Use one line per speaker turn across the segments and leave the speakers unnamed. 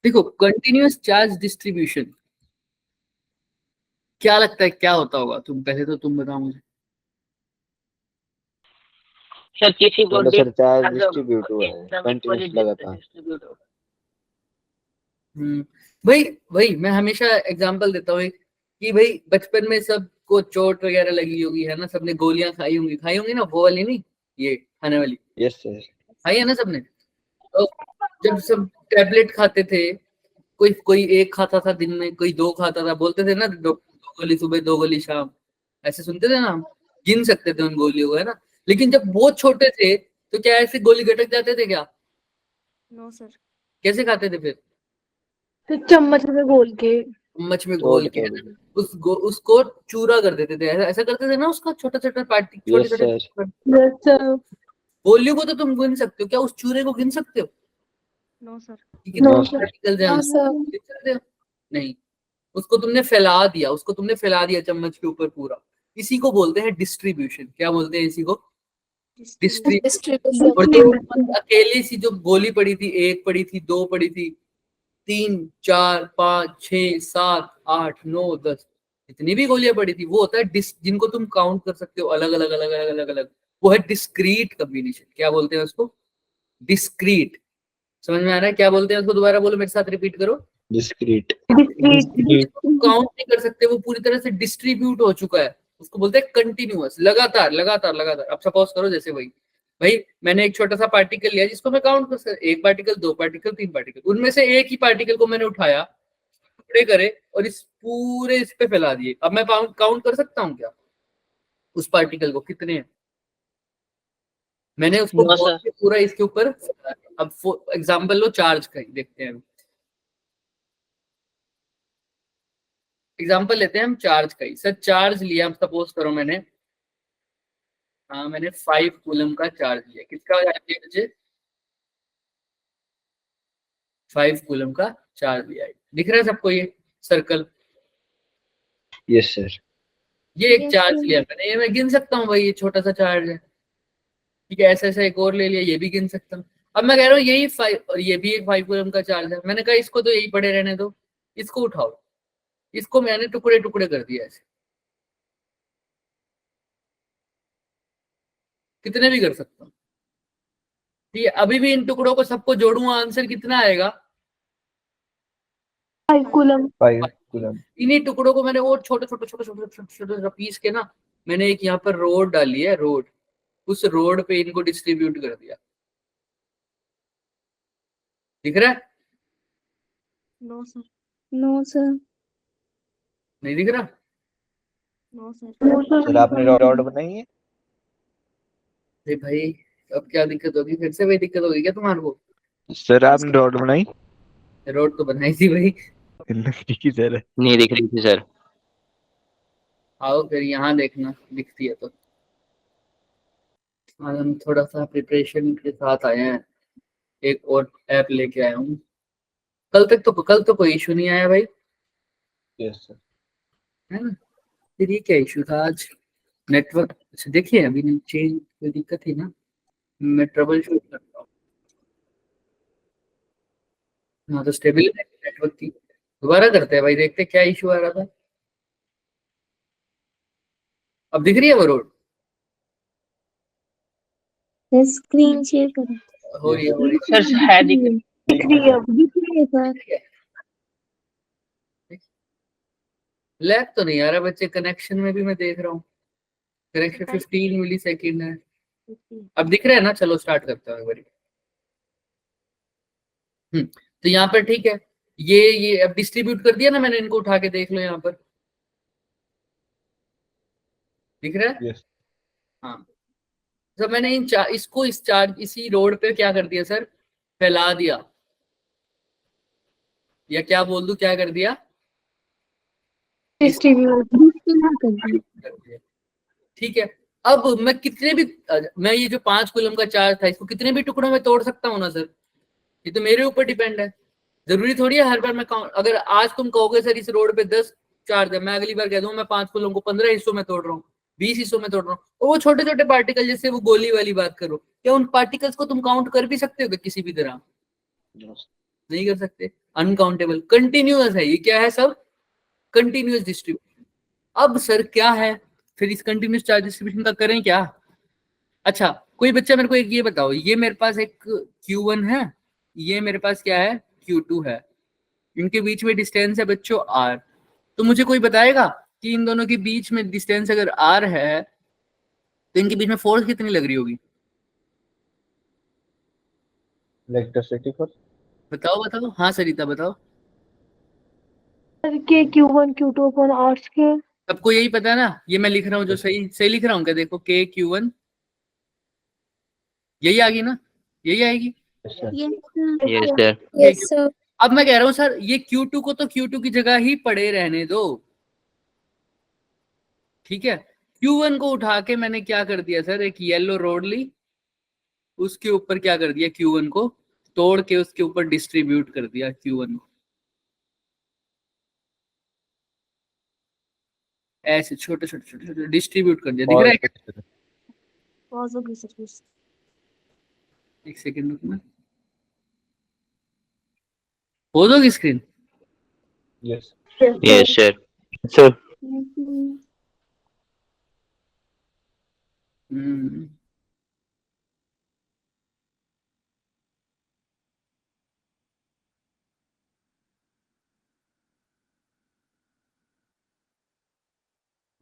देखो continuous charge distribution क्या लगता है क्या होता होगा? तुम पहले तो तुम बताओ मुझे।
सर किसी
मतलब सर चार्ज
मतलब
डिस्ट्रीब्यूट हुआ है
एकदम
कंटिन्यूस
इक्वली
लगातार।
डिस्ट्रीब्यूट हो।
भाई भाई मैं हमेशा एग्जांपल देता हूँ कि भाई बचपन में सबको चोट वगैरह लगी होगी है ना, सबने गोलियां खाई होंगी ना, वो वाली नहीं, ये खाने वाली
यस सर।
खाई है ना सबने। तो जब सब टैबलेट खाते थे, कोई कोई एक खाता था दिन में, कोई दो खाता था, बोलते थे ना दो गोली सुबह दो गोली शाम, ऐसे सुनते थे ना हम, गिन सकते थे उन गोलियों को है ना। लेकिन जब बहुत छोटे थे तो क्या ऐसे गोली गटक जाते थे क्या?
No sir.
कैसे खाते थे फिर?
फिर चम्मच में घोल के।
चम्मच में घोल
तोड़
के
तोड़
है ना, उसको चूरा कर देते थे, ऐसा ऐसा करते थे ना, उसका छोटा छोटा पार्टी, छोटे
यस
छोटे
सर।
गोलियों को तो तुम गिन सकते हो, क्या उस चूरे को गिन सकते हो?
No sir.
कितने
नो सर।
पार्टिकल्स हैं उसमें? गिन सकते हो? नहीं। उसको तुमने फैला दिया चम्मच के ऊपर पूरा। इसी को बोलते हैं डिस्ट्रीब्यूशन। क्या बोलते हैं इसी को? डिस्ट्रीब्यूशन। और ये अकेली सी जो गोली पड़ी थी, एक पड़ी थी, दो पड़ी थी, 3 4 5 6 7 8 9 10, जितनी भी गोलियां पड़ी थी वो होता है जिनको तुम काउंट कर सकते हो अलग अलग अलग अलग अलग अलग, वो है डिस्क्रीट कम्बिनेशन। क्या बोलते हैं उसको? डिस्क्रीट। समझ में आ रहा है क्या बोलते हैं उसको? दोबारा बोलो मेरे साथ, रिपीट करो।
डिस्क्रीट।
काउंट नहीं कर सकते, वो पूरी तरह से डिस्ट्रीब्यूट हो चुका है, उसको बोलते हैं कंटिन्यूअस, लगातार लगातार लगातार। अब सपोज करो जैसे भाई भाई मैंने एक छोटा सा पार्टिकल लिया जिसको मैं काउंट कर सकता, एक पार्टिकल, दो पार्टिकल, तीन पार्टिकल, उनमें से एक ही पार्टिकल को मैंने उठाया, टुकड़े करे और इस पूरे इस पे फैला दिए। अब मैं काउंट कर सकता हूँ क्या उस पार्टिकल को कितने हैं? मैंने उसको
नो
घोल
सर।
के पूरा इसके ऊपर। अब एग्जाम्पल लो चार्ज का ही, देखते हैं। एग्जाम्पल लेते हैं हम चार्ज का ही। सर चार्ज लिया सपोज करो मैंने, हाँ मैंने 5 कूलम का चार्ज लिया। किसका मुझे? 5 कूलम का चार्ज लिया है। दिख रहा है सबको ये सर्कल?
Yes sir.
ये एक चार्ज लिया मैंने, ये मैं गिन सकता हूँ भाई, ये छोटा सा चार्ज है। ठीक है, ऐसा ऐसा एक और ले लिया, ये भी गिन सकता हूँ। अब मैं कह रहा हूँ यही 5 और ये भी एक 5 कूलम का चार्ज है, मैंने कहा इसको तो यही पड़े रहने दो, इसको उठाओ। इसको मैंने टुकड़े टुकड़े कर दिया ऐसे, कितने भी कर सकता हूँ। ठीक है, अभी भी इन टुकड़ों को सबको जोड़ूंगा, आंसर कितना आएगा?
5 कूलम।
5 कूलम।
इन्हीं टुकड़ों को मैंने और छोटे छोटे छोटे छोटे छोटे छोटे पीस के ना, मैंने एक यहाँ पर रोड डाली है, रोड, उस रोड पे इनको डिस्ट्रीब्यूट कर दिया। दिख रहा है?
No sir. No sir.
नहीं दिख रहा?
No sir.
सर आपने रॉड बनाई है?
अरे भाई अब क्या दिक्कत होगी? फिर से वही दिक्कत होगी क्या तुम्हारे को?
सर आपने रॉड बनाई?
रोड तो बनाई थी भाई।
ठीक है सर।
नहीं दिख रही थी सर।
आओ फिर यहाँ देखना, दिखती है तो। आज हम थोड़ा सा प्रिपरेशन के साथ आए हैं, एक और ऐप लेके आया हूँ। कल तो कोई इशू नहीं आया भाई,
यस सर।
है ना? फिर ये क्या इशू था आज? नेटवर्क। अच्छा देखिए अभी चेंज, कोई दिक्कत थी ना, मैं ट्रबल शूट करता हूँ। हाँ तो स्टेबल नेटवर्क थी। दोबारा करते हैं भाई, देखते हैं क्या इशू आ रहा था। अब दिख रही है वो रोड?
स्क्रीन शेयर करो।
हो रही है, हो रही
सर है दिख
दिख रही है सर।
है। लैग तो नहीं आ रहा बच्चे, कनेक्शन में भी मैं देख रहा हूँ कनेक्शन 15 मिली सेकेंड है। अब दिख रहा है ना? चलो स्टार्ट करते हैं एक बारी। तो यहाँ पर ठीक है, ये अब डिस्ट्रीब्यूट कर दिया ना मैंने इनको, उठा के देख लो यहाँ पर, दिख रहा है?
यस।
हाँ, जब मैंने इसको इस चार्ज इसी रोड पे क्या कर दिया सर? फैला दिया, या क्या बोल दूं, क्या कर दिया?
डिस्ट्रीब्यूट कर दिया।
कर दिया। ठीक है, अब मैं कितने भी, मैं ये जो 5 कूलम का चार्ज था इसको कितने भी टुकड़ों में तोड़ सकता हूँ ना सर? ये तो मेरे ऊपर डिपेंड है। जरूरी थोड़ी है हर बार मैं अगर आज तुम कहोगे सर इस रोड पे 10 चार्ज है, मैं अगली बार कह दूं मैं 5 कूलम को 15 हिस्सों में तोड़ रहा हूँ, 20 हिस्सों में तोड़ रहा हूँ। और वो छोटे छोटे पार्टिकल, जैसे वो गोली वाली बात करो, क्या उन पार्टिकल्स को तुम काउंट कर भी सकते हो किसी भी तरह? नहीं कर सकते। अनकाउंटेबल, कंटिन्यूअस है, ये क्या है सब, कंटिन्यूअस डिस्ट्रीब्यूशन। अब सर क्या है फिर इस कंटिन्यूअस चार्ज डिस्ट्रीब्यूशन का, करें क्या? अच्छा कोई बच्चा मेरे को एक ये बताओ, ये मेरे पास एक Q1 है, ये मेरे पास क्या है Q2 है, इनके बीच में डिस्टेंस है बच्चों R। तो मुझे कोई बताएगा कि इन दोनों के बीच में डिस्टेंस अगर R है तो इनके बीच में फोर्स कितनी लग रही होगी?
Electricity force.
बताओ बताओ, हाँ सरिता बताओ।
के Q1 Q2 upon R square।
सबको यही पता है ना, ये मैं लिख रहा हूँ जो सही सही लिख रहा हूँ क्या? देखो K Q1 यही आ गई ना, यही आएगी।
Yes sir.
Yes sir.
Yes sir।
अब मैं कह रहा हूँ सर ये Q2 को तो Q2 की जगह ही पड़े रहने दो, ठीक है। Q1 को उठा के मैंने क्या कर दिया सर, एक येलो रोड ली, उसके ऊपर क्या कर दिया, Q1 को तोड़ के उसके ऊपर डिस्ट्रीब्यूट कर दिया Q1 को, ऐसे छोटे छोटे छोटे छोटे डिस्ट्रीब्यूट कर दिया, दिख रहा है क्या?
Pause हो गई सर please।
एक सेकंड रुकना, हो जाएगी screen.
Yes.
Yes sir. Sir
hmm,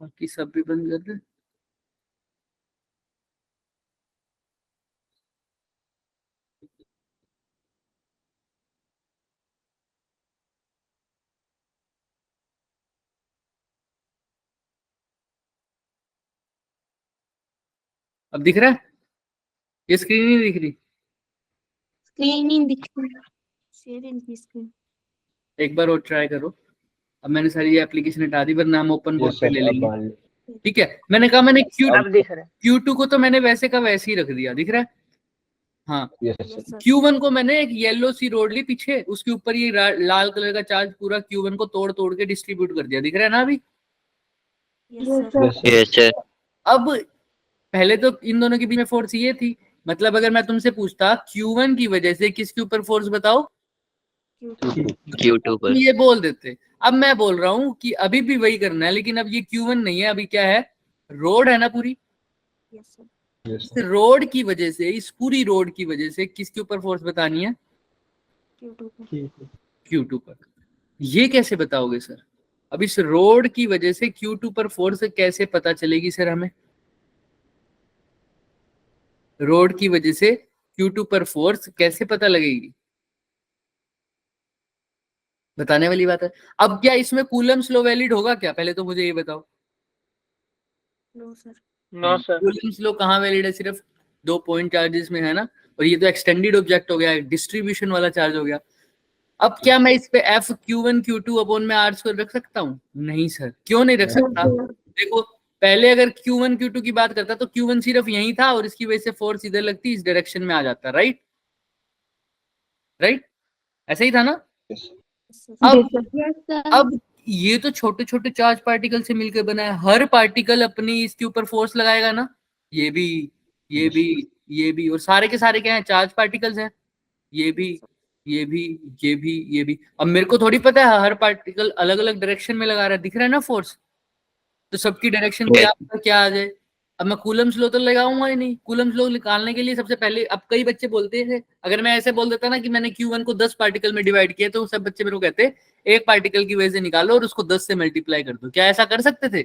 बाकी सब भी बंद कर दे। अब दिख रहा है, ये स्क्रीन नहीं दिख रही?
स्क्रीन नहीं दिख रही, शेयर इनकी स्क्रीन।
एक बार और ट्राई करो। अब मैंने सारी एप्लीकेशन हटा दी, वरना हम ओपन बोर्ड
यस
पे
सर।
ले
अब
लेंगे,
मान लो।
ठीक है। मैंने कहा मैंने
अब दिख रहा है।
Q2 को तो मैंने वैसे का वैसे ही रख दिया, दिख रहा है? हाँ।
Yes
Yes
sir.
sir।
Q1 को मैंने एक येलो सी रोड ली पीछे, उसके ऊपर ये लाल कलर का चार्ज पूरा Q1 को तोड़ तोड़ के डिस्ट्रीब्यूट कर दिया, दिख रहा है ना अभी?
Yes sir।
Yes sir.
Yes sir.
अब पहले तो इन दोनों के बीच में फोर्स ये थी, मतलब अगर मैं तुमसे पूछता Q1 की वजह से किसके ऊपर फोर्स बताओ,
Q2
तुम
पर।
ये बोल देते। अब मैं बोल रहा हूँ कि अभी भी वही करना है, लेकिन अब ये Q1 नहीं है, अभी क्या है, रोड है ना पूरी।
Yes sir।
यस
इस
सर।
रोड की वजह से, इस पूरी रोड की वजह से किसके ऊपर फोर्स बतानी है,
Q2 पे।
Q2 पर। ये कैसे बताओगे सर? अब इस रोड की वजह से Q2 पर फोर्स कैसे पता चलेगी सर हमें? रोड की वजह से Q2 पर फोर्स कैसे पता लगेगी, बताने वाली बात है। अब क्या इसमें कूलम्स लॉ वैलिड होगा क्या, पहले तो मुझे ये बताओ।
No sir।
No sir.
Coulomb's law कहाँ वैलिड है, सिर्फ 2 पॉइंट चार्जेस में है ना, और ये तो एक्सटेंडेड ऑब्जेक्ट हो गया, डिस्ट्रीब्यूशन वाला चार्ज हो गया। अब क्या मैं इस पे F Q1 Q2 अपॉन में R स्क्वायर रख सकता हूँ? नहीं सर, क्यों नहीं रख सकता? देखो पहले अगर Q1 Q2 की बात करता तो Q1 सिर्फ यही था और इसकी वजह से फोर्स इधर लगती, इस डायरेक्शन में आ जाता, राइट? राइट, ऐसा ही था ना?
यस।
अब ये तो छोटे छोटे चार्ज पार्टिकल से मिलकर बना है, हर पार्टिकल अपनी इसके ऊपर फोर्स लगाएगा ना, ये भी, ये भी, ये भी, और सारे के सारे क्या है, चार्ज पार्टिकल्स हैं, ये भी, ये भी, ये भी, ये भी। अब मेरे को थोड़ी पता है हर पार्टिकल अलग अलग डायरेक्शन में लगा रहा है, दिख रहा है ना फोर्स, तो सबकी डायरेक्शन क्या क्या आ जाए। अब मैं कूलम्स लॉ तो लगाऊंगा ही नहीं, कूलम्स लॉ निकालने के लिए सबसे पहले, अब कई बच्चे बोलते थे, अगर मैं ऐसे बोल देता ना कि मैंने Q1 को 10 पार्टिकल में डिवाइड किया, तो सब बच्चे मेरे को कहते एक पार्टिकल की वजह से निकालो और उसको 10 से मल्टीप्लाई कर दो। क्या ऐसा कर सकते थे?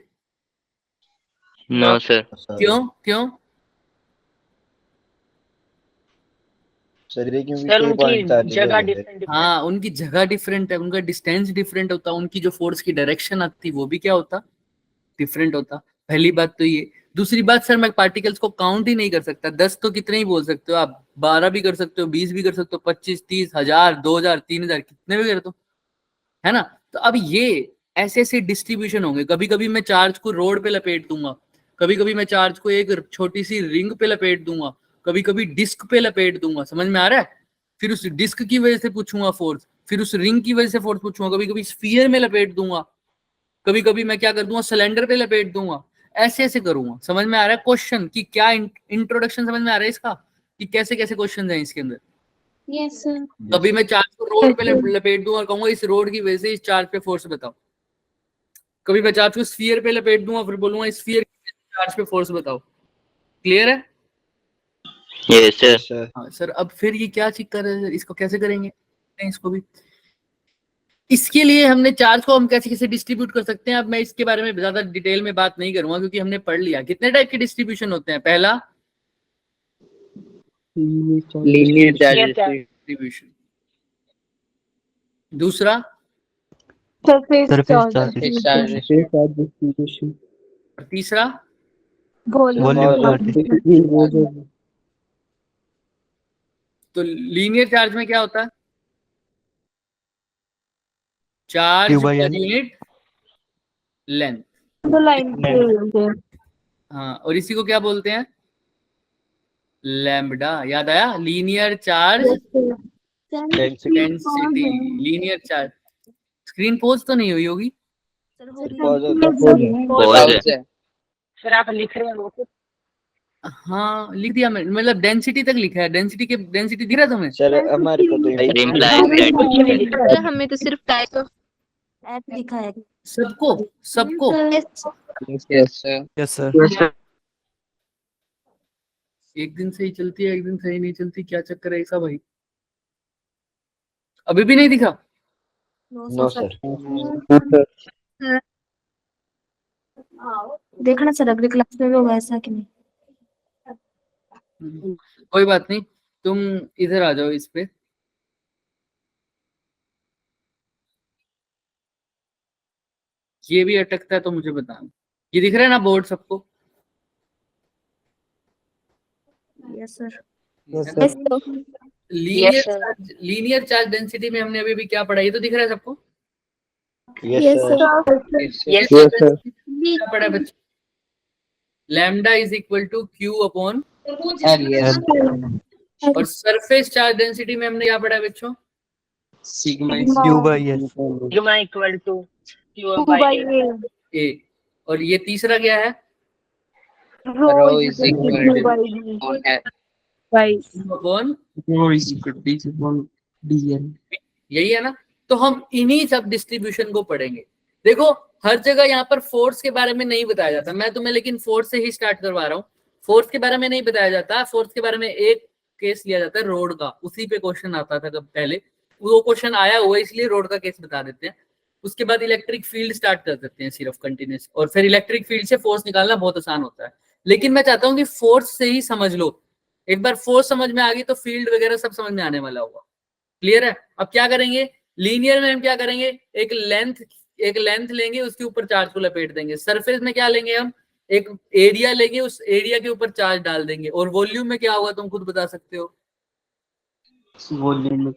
No sir.
क्यों क्यों?
सर क्योंकि
सर
कई पॉइंट
उनकी
चार्जेस
जगह
हो गए।
डिफरेंट
हाँ उनकी जगह डिफरेंट है, उनका डिस्टेंस डिफरेंट होता, उनकी जो फोर्स की डायरेक्शन आती वो भी क्या होता, डिफरेंट होता। पहली बात तो ये। दूसरी बात सर, मैं पार्टिकल्स को काउंट ही नहीं कर सकता, 10 तो कितने ही बोल सकते हो आप, 12 भी कर सकते हो, 20 भी कर सकते हो, 25, 30, 1000, 2000, 3000, कितने भी कर दो, है ना? तो अब ये ऐसे ऐसे डिस्ट्रीब्यूशन होंगे, कभी कभी मैं चार्ज को रोड पे लपेट दूंगा, कभी कभी मैं चार्ज को एक छोटी सी रिंग पे लपेट दूंगा, कभी कभी डिस्क पे लपेट दूंगा, समझ में आ रहा है? फिर उस डिस्क की वजह से पूछूंगा फोर्स, फिर उस रिंग की वजह से फोर्स पूछूंगा, कभी कभी स्फीयर में लपेट दूंगा, कभी कभी मैं क्या कर दूंगा, सिलेंडर पे लपेट दूंगा, ऐसे ऐसे करूंगा। समझ में आ रहा है क्वेश्चन की क्या, इंट्रोडक्शन समझ में आ रहा है इसका कि कैसे कैसे क्वेश्चन है इसके अंदर?
Yes, sir.
कभी मैं चार्ज को रोड पे लपेट दूं और कहूंगा इस रोड की वजह से इस चार्ज पे फोर्स बताओ। कभी मैं चार्ज को स्फीयर पे लपेट दूंगा फिर बोलूंगा इस स्फीयर की वजह से चार्ज पे फोर्स बताओ। क्लियर है?
Yes sir.
Yes, sir.
हाँ सर, अब फिर ये क्या चीज कर रहे हैं, इसको कैसे करेंगे? इसको भी, इसके लिए हमने चार्ज को हम कैसे कैसे डिस्ट्रीब्यूट कर सकते हैं। अब मैं इसके बारे में ज्यादा डिटेल में बात नहीं करूंगा क्योंकि हमने पढ़ लिया कितने टाइप के डिस्ट्रीब्यूशन होते हैं। पहला
लीनियर चार्ज
डिस्ट्रीब्यूशन, दूसरा
Surface charge.
Surface charge
distribution.
और तीसरा
Volume.
तो लीनियर चार्ज में क्या होता है? चार्ज
Q by
पर
N.
Unit length.
The line पे
हाँ, और इसी को क्या बोलते हैं? लैम्बडा। याद आया? Linear charge density. Linear charge. Screen pose तो नहीं हुई होगी?
पॉज है।
सर आप लिख रहे हो तो
हाँ लिख दिया मैं, मतलब डेंसिटी तक लिखा है। डेंसिटी दिख रहा है तुम्हें?
सर हमारे को तो
Implying that
कुछ नहीं लिख रहा
सर हमें तो सिर्फ टाइप ऑफ ऐप लिखा है।
सबको
यस सर।
Yes sir.
एक दिन सही चलती है एक दिन सही नहीं चलती, क्या चक्कर है ऐसा भाई? अभी भी नहीं दिखा?
No sir.
देखना सर अगली क्लास में भी होगा ऐसा कि नहीं।
कोई बात नहीं, तुम इधर आ जाओ इस पे। ये भी अटकता है तो मुझे बताना। ये दिख रहा है ना बोर्ड सबको?
Yes sir.
Linear charge density में हमने अभी भी क्या पढ़ा? ये तो दिख रहा है सबको?
Yes, sir.
Yes
sir.
क्या पढ़ा है बच्चे? Lambda is equal to Q upon, और सरफेस चार्ज डेंसिटी में हमने क्या पढ़ा है बच्चों?
Q by S.
Sigma equal to Q by
A. और ये तीसरा क्या है?
Rho is equal to
upon यही है ना? तो हम इन्हीं सब डिस्ट्रीब्यूशन को पढ़ेंगे। देखो हर जगह यहाँ पर फोर्स के बारे में नहीं बताया जाता, मैं तुम्हें लेकिन फोर्स से ही स्टार्ट करवा रहा हूँ। फोर्स के बारे में नहीं बताया जाता। फोर्स के बारे में एक केस लिया जाता है रोड का, उसी पे क्वेश्चन आता था कब पहले, वो क्वेश्चन आया हुआ इसलिए रोड का केस बता देते हैं। उसके बाद इलेक्ट्रिक फील्ड स्टार्ट कर देते हैं सिर्फ कंटिन्यूस, और फिर इलेक्ट्रिक फील्ड से फोर्स निकालना बहुत आसान होता है। लेकिन मैं चाहता हूँ कि फोर्स से ही समझ लो। एक बार फोर्स समझ में आ गई तो फील्ड वगैरह सब समझ में आने वाला होगा। क्लियर है? अब क्या करेंगे लीनियर में? हम क्या करेंगे, एक लेंथ लेंगे, उसके ऊपर चार्ज को लपेट देंगे। सरफेस में क्या लेंगे, हम एक एरिया लेंगे, उस एरिया के ऊपर चार्ज डाल देंगे। और वॉल्यूम में क्या होगा तुम खुद बता सकते हो?
वॉल्यूम में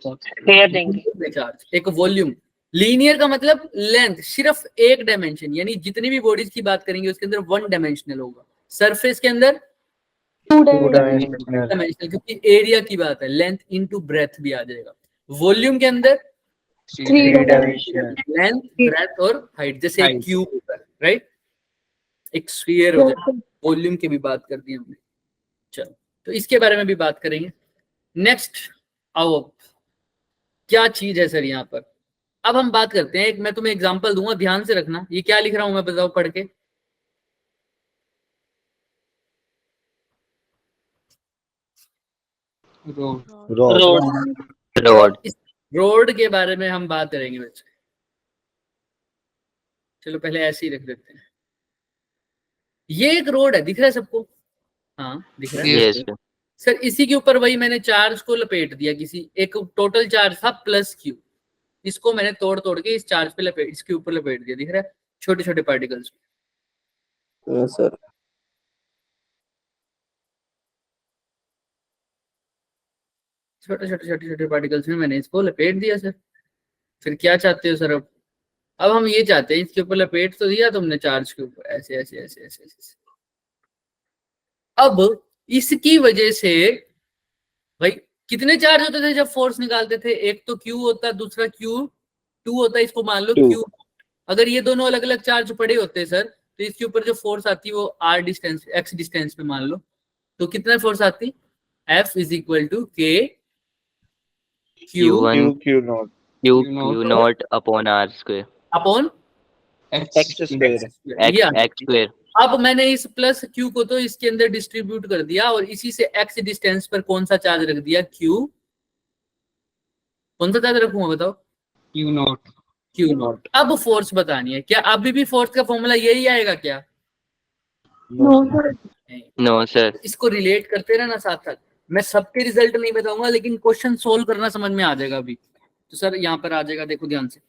चार्ज
एक वॉल्यूम। लीनियर का मतलब लेंथ, सिर्फ एक डायमेंशन, यानी जितनी भी बॉडीज की बात करेंगे उसके अंदर वन डायमेंशनल होगा। सरफेस के अंदर डायमेंशनल, क्योंकि एरिया की बात है। लेंथ इनटू ब्रेथ भी आ जाएगा। वॉल्यूम के अंदर लेंथ, ब्रेथ और हाइट, जैसे एक क्यूब होता है, राइट? एक स्फीयर हो जाए। वॉल्यूम की भी बात कर दी हमने। चलो तो इसके बारे में भी बात करेंगे। नेक्स्ट आओ, क्या चीज है सर यहाँ पर? अब हम बात करते हैं, एक मैं तुम्हें एग्जांपल दूंगा, ध्यान से रखना। ये क्या लिख रहा हूं मैं, बताओ पढ़ के। रोड के बारे में हम बात करेंगे बच्चे। चलो पहले ऐसे ही रख देते हैं। ये एक रोड है, दिख रहा है सबको? हाँ दिख रहा है।
Yes sir.
सर इसी के ऊपर वही मैंने चार्ज को लपेट दिया। किसी एक टोटल चार्ज था प्लस क्यू, इसको मैंने तोड़ तोड़ के इस चार्ज पे लपेट, इसके ऊपर लपेट दिया। दिख रहा है छोटे छोटे पार्टिकल्स।
सर.
छोटे छोटे छोटे छोटे पार्टिकल्स में मैंने इसको लपेट दिया सर। फिर क्या चाहते हो सर? अब हम ये चाहते हैं, इसके ऊपर लपेट तो दिया तुमने चार्ज के ऊपर, ऐसे ऐसे ऐसे ऐसे ऐसे। अब इसकी वजह से भाई कितने चार्ज होते थे जब फोर्स निकालते थे? एक तो क्यू होता, दूसरा Q2 होता है। इसको मान लो क्यू। अगर ये दोनों अलग अलग चार्ज पड़े होते सर, तो इसके ऊपर जो फोर्स आती है वो r डिस्टेंस, x डिस्टेंस पे मान लो, तो कितना फोर्स आती? F is equal to K Q
Q naught.
Q naught upon R square.
Upon
X square.
X square.
अब मैंने इस प्लस Q को तो इसके अंदर डिस्ट्रीब्यूट कर दिया और इसी से X डिस्टेंस पर कौन सा चार्ज रख दिया, Q। कौन सा चार्ज रखूंगा बताओ, Q नॉट। अब फोर्स बतानी है, क्या अभी भी फोर्स का फॉर्मूला यही आएगा क्या?
No sir.
इसको रिलेट करते रहना साथ साथ, मैं सबके रिजल्ट नहीं बताऊंगा लेकिन क्वेश्चन सोल्व करना समझ में आ जाएगा अभी। तो सर यहाँ पर आ जाएगा, देखो ध्यान से।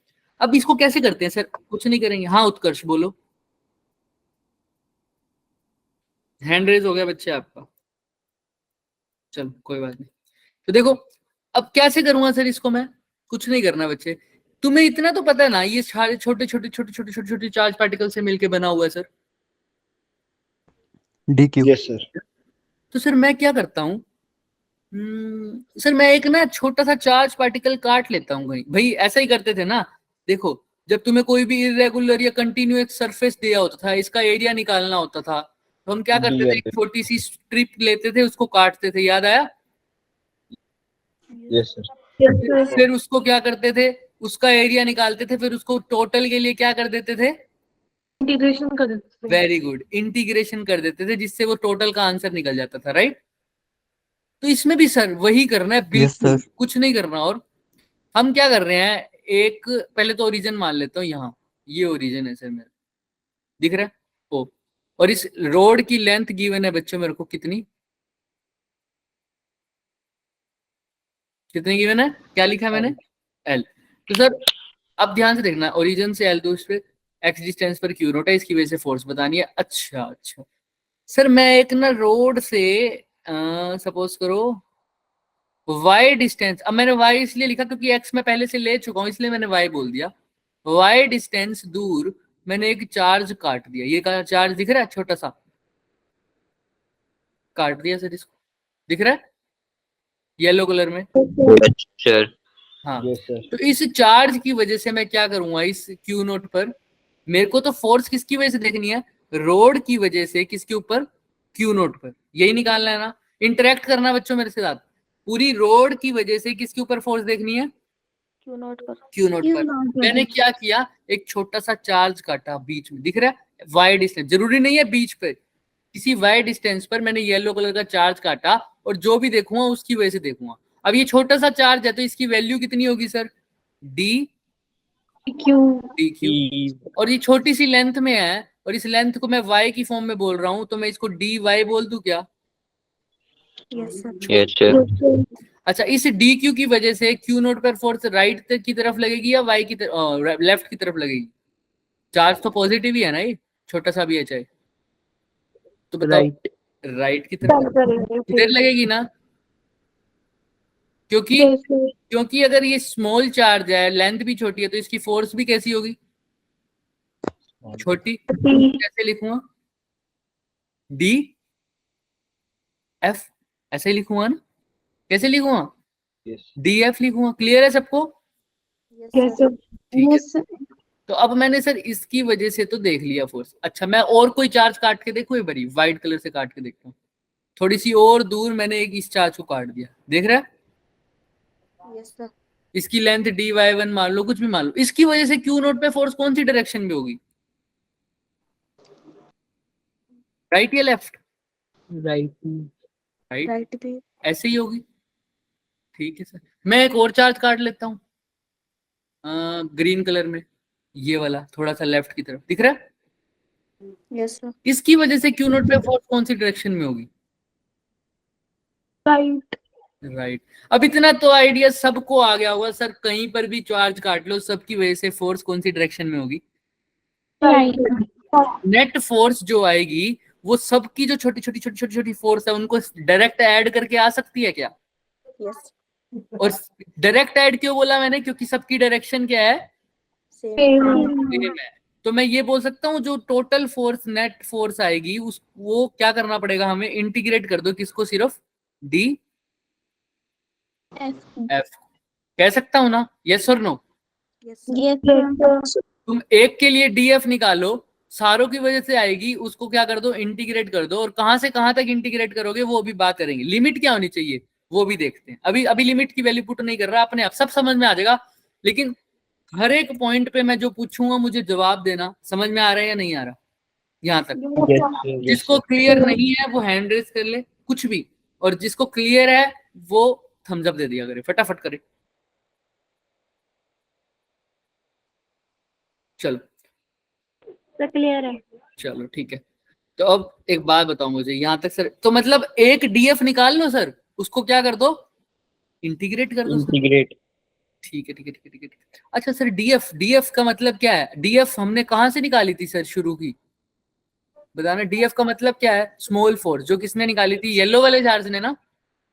अब इसको कैसे करते हैं सर? कुछ नहीं करेंगे। हाँ उत्कर्ष बोलो, हैंड रेज हो गया बच्चे आपका, चलो कोई बात नहीं। तो देखो अब कैसे करूंगा सर इसको मैं, कुछ नहीं करना बच्चे, तुम्हें इतना तो पता है ना, ये सारे छोटे छोटे छोटे छोटे छोटे छोटे चार्ज पार्टिकल से मिलके बना हुआ है सर।
DQ.
Yes sir.
तो सर मैं क्या करता हूँ, सर मैं एक ना छोटा सा चार्ज पार्टिकल काट लेता हूँ कहीं। भाई ऐसा ही करते थे ना, देखो जब तुम्हें कोई भी इरेगुलर या कंटिन्यूअस सरफेस दिया होता था, इसका एरिया निकालना होता था, तो हम क्या करते थे, एक छोटी सी स्ट्रिप लेते थे, उसको काटते थे, याद आया?
Yes sir.
फिर उसको क्या करते थे, उसका एरिया निकालते थे, फिर उसको टोटल के लिए क्या कर देते थे,
इंटीग्रेशन कर देते थे।
वेरी गुड, इंटीग्रेशन कर देते थे, जिससे वो टोटल का आंसर निकल जाता था, राइट। तो इसमें भी सर वही करना है, बिल्कुल
Yes, sir.
कुछ नहीं करना। और हम क्या कर रहे हैं, एक पहले तो ओरिजिन मान लेता हूँ, यहाँ ये ओरिजिन है सर मेरा, दिख रहा है ओ, और इस रोड की लेंथ गिवन है बच्चों मेरे को, कितनी कितनी गिवन है, क्या लिखा है मैंने, L। तो सर अब ध्यान से देखना, ओरिजिन से L दूर पे X डिस्टेंस पर Q नोट है, इसकी वजह से फोर्स बतानी है। अच्छा अच्छा सर, मैं एक ना रोड से सपोज करो y डिस्टेंस, अब मैंने y इसलिए लिखा क्योंकि x मैं पहले से ले चुका हूं, इसलिए मैंने y बोल दिया। y डिस्टेंस दूर मैंने एक चार्ज काट दिया, ये का चार्ज दिख रहा है, छोटा सा काट दिया सर, इसको दिख रहा है येलो कलर में,
Sure.
हाँ।
Yes sir.
तो इस चार्ज की वजह से मैं क्या करूंगा, इस Q नोट पर मेरे को तो फोर्स किसकी वजह से देखनी है, रोड की वजह से, किसके ऊपर, Q नोट पर, यही निकालना है ना, इंटरेक्ट करना बच्चों मेरे साथ। पूरी रोड की वजह से किसके ऊपर फोर्स देखनी है,
क्यू नॉट पर।
Q नोट पर। मैंने क्या किया, एक छोटा सा चार्ज काटा बीच में, दिख रहा है y डिस्टेंस, जरूरी नहीं है बीच पे, किसी y डिस्टेंस पर मैंने येलो कलर का चार्ज काटा और जो भी देखूंगा उसकी वजह से देखूंगा। अब ये छोटा सा चार्ज है तो इसकी वैल्यू कितनी होगी सर, d
क्यू
dq, और ये छोटी सी लेंथ में है और इस लेंथ को मैं y की फॉर्म में बोल रहा हूं, तो मैं इसको dy बोल दूं क्या?
Yes sir.
Yes sir.
अच्छा, इस dq की वजह से Q नोट पर फोर्स राइट की तरफ लगेगी या y की तरफ, लेफ्ट की तरफ लगेगी? चार्ज तो पॉजिटिव ही है ना, ये छोटा सा भी है चाहे, तो बताओ राइट की तरफ किधर लगेगी ना, क्योंकि अगर ये स्मॉल चार्ज है, लेंथ भी छोटी है, तो इसकी फोर्स भी कैसी होगी, छोटी। कैसे लिखूंगा, डी एफ, ऐसे ही लिखूंगा ना, कैसे लिखूंगा,
Yes.
डी एफ लिखूंगा। क्लियर है सबको? ठीक है। तो अब मैंने सर इसकी वजह से तो देख लिया फोर्स। अच्छा, मैं और कोई चार्ज काट के देखूं, एक बारी व्हाइट कलर से काट के देखता हूँ, थोड़ी सी और दूर मैंने एक इस चार्ज को काट दिया, देख रहा है, इसकी लेंथ dy1 मान लो, कुछ भी मान लो, इसकी वजह से Q नोट पे फोर्स कौन सी डायरेक्शन में होगी, राइट या लेफ्ट? राइट
भी
ऐसे ही होगी। ठीक है सर, मैं एक और चार्ज काट लेता हूँ ग्रीन कलर में, ये वाला थोड़ा सा लेफ्ट की तरफ, दिख रहा है,
यस सर।
इसकी वजह से Q नोट पे फोर्स कौन सी डायरेक्शन में होगी,
राइट।
राइट। अब इतना तो आइडिया सबको आ गया होगा सर, कहीं पर भी चार्ज काट लो, सबकी वजह से फोर्स कौन सी डायरेक्शन में होगी,
राइट।
नेट फोर्स जो आएगी वो सबकी जो छोटी छोटी छोटी छोटी छोटी फोर्स है उनको डायरेक्ट ऐड करके आ सकती है क्या?
यस।
और डायरेक्ट ऐड क्यों बोला मैंने, क्योंकि सबकी डायरेक्शन क्या है, सेम है। तो मैं ये बोल सकता हूँ जो टोटल फोर्स, नेट फोर्स आएगी उस, वो क्या करना पड़ेगा हमें, इंटीग्रेट कर दो किसको, सिर्फ डी एफ। कह सकता हूं ना, यस और नो? तुम एक के लिए डी एफ निकालो, सारों की वजह से आएगी, उसको क्या कर दो, इंटीग्रेट कर दो, और कहां से कहां तक इंटीग्रेट करोगे वो भी बात करेंगे। लिमिट क्या होनी चाहिए, वो भी देखते हैं। अभी अभी लिमिट की वैल्यू पुट नहीं कर रहा, अपने आप सब समझ में आ जाएगा, लेकिन हर एक पॉइंट पे मैं जो पूछूंगा मुझे जवाब देना। समझ में आ रहा है या नहीं आ रहा यहाँ तक? जिसको क्लियर नहीं है वो हैंड रेज कर ले, कुछ भी, और जिसको क्लियर है वो थम्स अप दे दिया करे, फटाफट करे। चलो
क्लियर है।
चलो ठीक है। तो अब एक बात बताओ मुझे यहाँ तक सर, तो मतलब एक डीएफ निकाल लो सर, उसको क्या कर दो, इंटीग्रेट कर दो सर।
इंटीग्रेट।
ठीक है ठीक है ठीक है ठीक है ठीक है। अच्छा सर, डीएफ, डीएफ का मतलब क्या है? डीएफ हमने कहाँ से निकाली थी सर, शुरू की बताना। डीएफ का मतलब क्या है? Small force. जो किसने निकाली थी? येलो वाले चार्ज ने ना।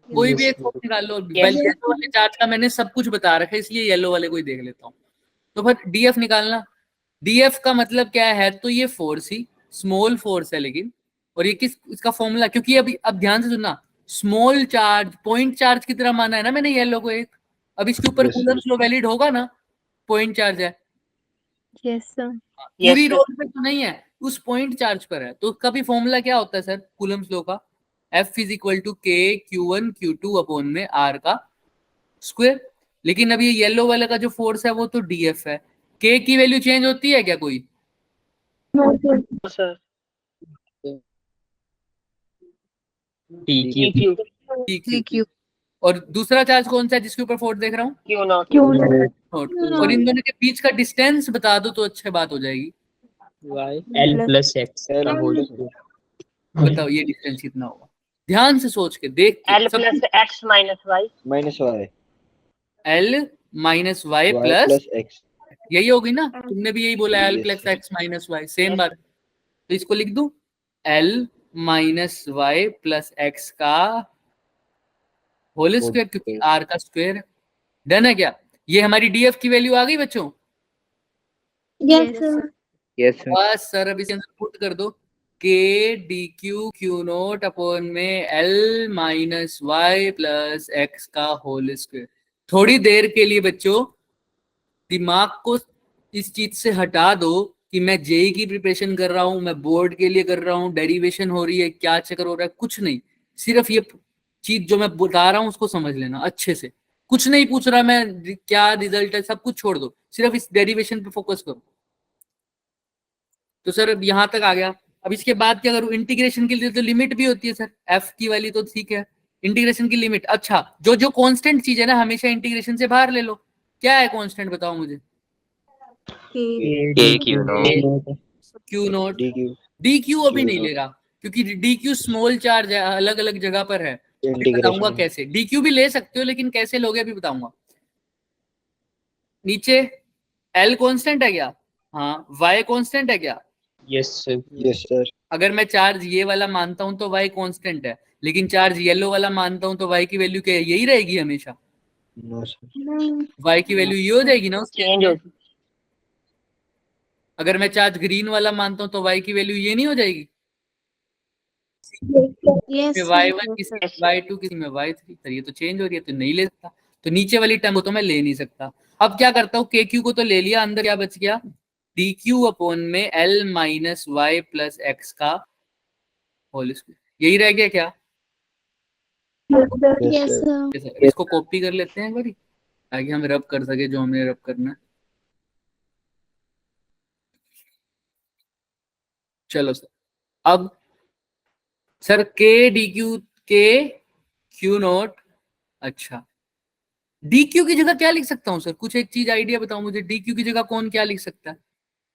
कोई भी एक फोर्स निकाल लो। येलो वाले चार्ज का मैंने सब कुछ बता रखा है, इसलिए येलो वाले को ही देख लेता हूँ। तो फिर डीएफ निकालना। डीएफ का मतलब क्या है? तो ये फोर्स ही स्मॉल फोर्स है, लेकिन और ये किस, इसका फॉर्मूला, क्योंकि अभी अब ध्यान से सुनना, स्मॉल चार्ज पॉइंट चार्ज की तरह माना है ना मैंने येलो को एक। अब इसके ऊपर कूलम्स लॉ वैलिड होगा ना, पॉइंट चार्ज है।
Yes sir.
पूरी रोड पे तो नहीं है, उस पॉइंट चार्ज पर है। तो उसका भी फॉर्मूला क्या होता है सर कूलम्स लॉ का? F इज इक्वल टू के Q1 Q2 अपॉन में R का स्क्वायर। लेकिन अब ये येलो वाले का जो फोर्स है वो तो DF है। K की वैल्यू चेंज होती है क्या कोई?
Sir
TQ।
TQ। और दूसरा चार्ज कौन सा है जिसके ऊपर फोर्स देख रहा हूँ?
क्यों नॉट?
नोट। और इन दोनों के बीच का डिस्टेंस बता दो तो अच्छी बात हो जाएगी।
L प्लस एक्स का होल स्क्वायर।
बताओ ये डिस्टेंस कितना होगा? ध्यान से सोच के देख के।
L plus x minus y.
Minus y.
L minus y plus
x.
यही होगी ना, तुमने भी यही बोला, L plus x minus y, same बात। तो इसको लिख दूं, L minus y plus x का होल स्क्वायर, क्योंकि R का स्क्वायर। डन है क्या? ये हमारी डीएफ की वैल्यू आ गई बच्चों?
Yes sir.
Yes sir.
बस सर अब इसे पुट कर दो, k d q q naught upon में L minus y plus x का होल स्क्वायर। थोड़ी देर के लिए बच्चों दिमाग को इस चीज से हटा दो कि मैं जेई की प्रिपरेशन कर रहा हूं, मैं बोर्ड के लिए कर रहा हूं, डेरिवेशन हो रही है, क्या चक्कर हो रहा है, कुछ नहीं। सिर्फ ये चीज जो मैं बता रहा हूं उसको समझ लेना अच्छे से। कुछ नहीं पूछ रहा मैं क्या रिजल्ट है, सब कुछ छोड़ दो, सिर्फ इस डेरिवेशन पे फोकस करो। तो सर अब यहां तक आ गया। अब इसके बाद क्या करूं? इंटीग्रेशन के लिए तो लिमिट भी होती है सर, एफ की वैल्यू तो ठीक है, इंटीग्रेशन की लिमिट। अच्छा, जो जो कांस्टेंट चीज है ना हमेशा इंटीग्रेशन से बाहर ले लो। क्या है कांस्टेंट बताओ मुझे?
के Q note.
Q note.
DQ।
D Q अभी नहीं ले रहा, क्योंकि डी क्यू स्मॉल चार्ज है, अलग अलग जगह पर है। अभी बताऊंगा कैसे। डी क्यू भी ले सकते हो, लेकिन कैसे लोगे अभी बताऊंगा। नीचे एल कांस्टेंट है क्या? हाँ। वाई कांस्टेंट है क्या?
Yes sir.
Yes sir.
अगर मैं चार्ज ये वाला मानता हूं तो वाई कांस्टेंट है, लेकिन चार्ज येलो वाला मानता हूं तो वाई की वैल्यू क्या है? यही रहेगी हमेशा।
No sir.
वाई की वैल्यू ये हो जाएगी ना उसकी।
चेंज होगी।
अगर मैं चार्ज ग्रीन वाला मानता हूं तो वाई की वैल्यू ये नहीं हो जाएगी?
यस
y1 किसी में y2 किसी में y3, सर ये तो चेंज हो रही है तो नहीं ले सकता। तो नीचे वाली टर्म को तो मैं ले नहीं सकता। अब क्या करता हूँ, के क्यू को तो ले लिया, अंदर क्या बच गया? डी क्यू अपॉन में L minus y plus x का होल स्क्वायर। यही रह गया क्या?
Yes sir.
सर इसको कॉपी कर लेते हैं एक बारी, ताकि हम रब कर सके जो हमने रब करना है। चलो सर, अब सर के डी क्यू के क्यू नोट। अच्छा, डी क्यू की जगह क्या लिख सकता हूँ सर? कुछ एक चीज आइडिया बताओ मुझे, डी क्यू की जगह कौन क्या लिख सकता है?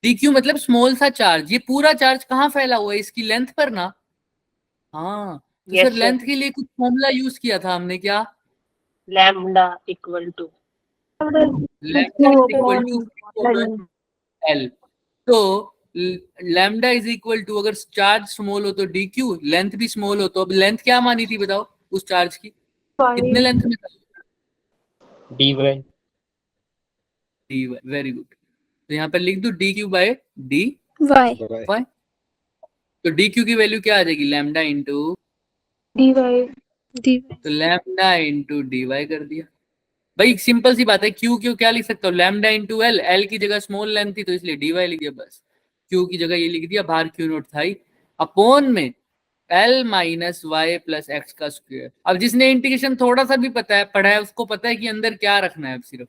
डी क्यू मतलब स्मॉल सा चार्ज। ये पूरा चार्ज कहाँ फैला हुआ है? इसकी लेंथ पर ना। हाँ, तो
Yes,
सर
sir.
लेंथ के लिए कुछ फॉर्मूला यूज किया था हमने, क्या?
Lambda equal to
lambda is equal to l. तो लैम्डा इज इक्वल टू, अगर चार्ज स्मॉल हो तो डी क्यू, लेंथ भी स्मॉल हो तो अब लेंथ क्या मानी थी बताओ उस चार्ज की? कितने लेंथ में था?
dy।
D y. Very good. तो यहाँ पर लिख दो d q by d
y.
Y. तो डी क्यू की वैल्यू क्या आ जाएगी? Lambda into
d y.
तो लैम्डा इंटू डी वाई कर दिया। भाई सिंपल सी बात है, क्यू क्यू क्या लिख सकता हूँ? Lambda into L. एल की जगह स्मॉल लेंथ थी तो इसलिए डी वाई लिख दिया बस। क्यू की जगह ये लिख दिया, बाहर क्यू नोट था ही, अपॉन में L minus y plus x का स्क्वायर। अब जिसने इंटीग्रेशन थोड़ा सा भी पता है पढ़ा है उसको पता है कि अंदर क्या रखना है। अब सिर्फ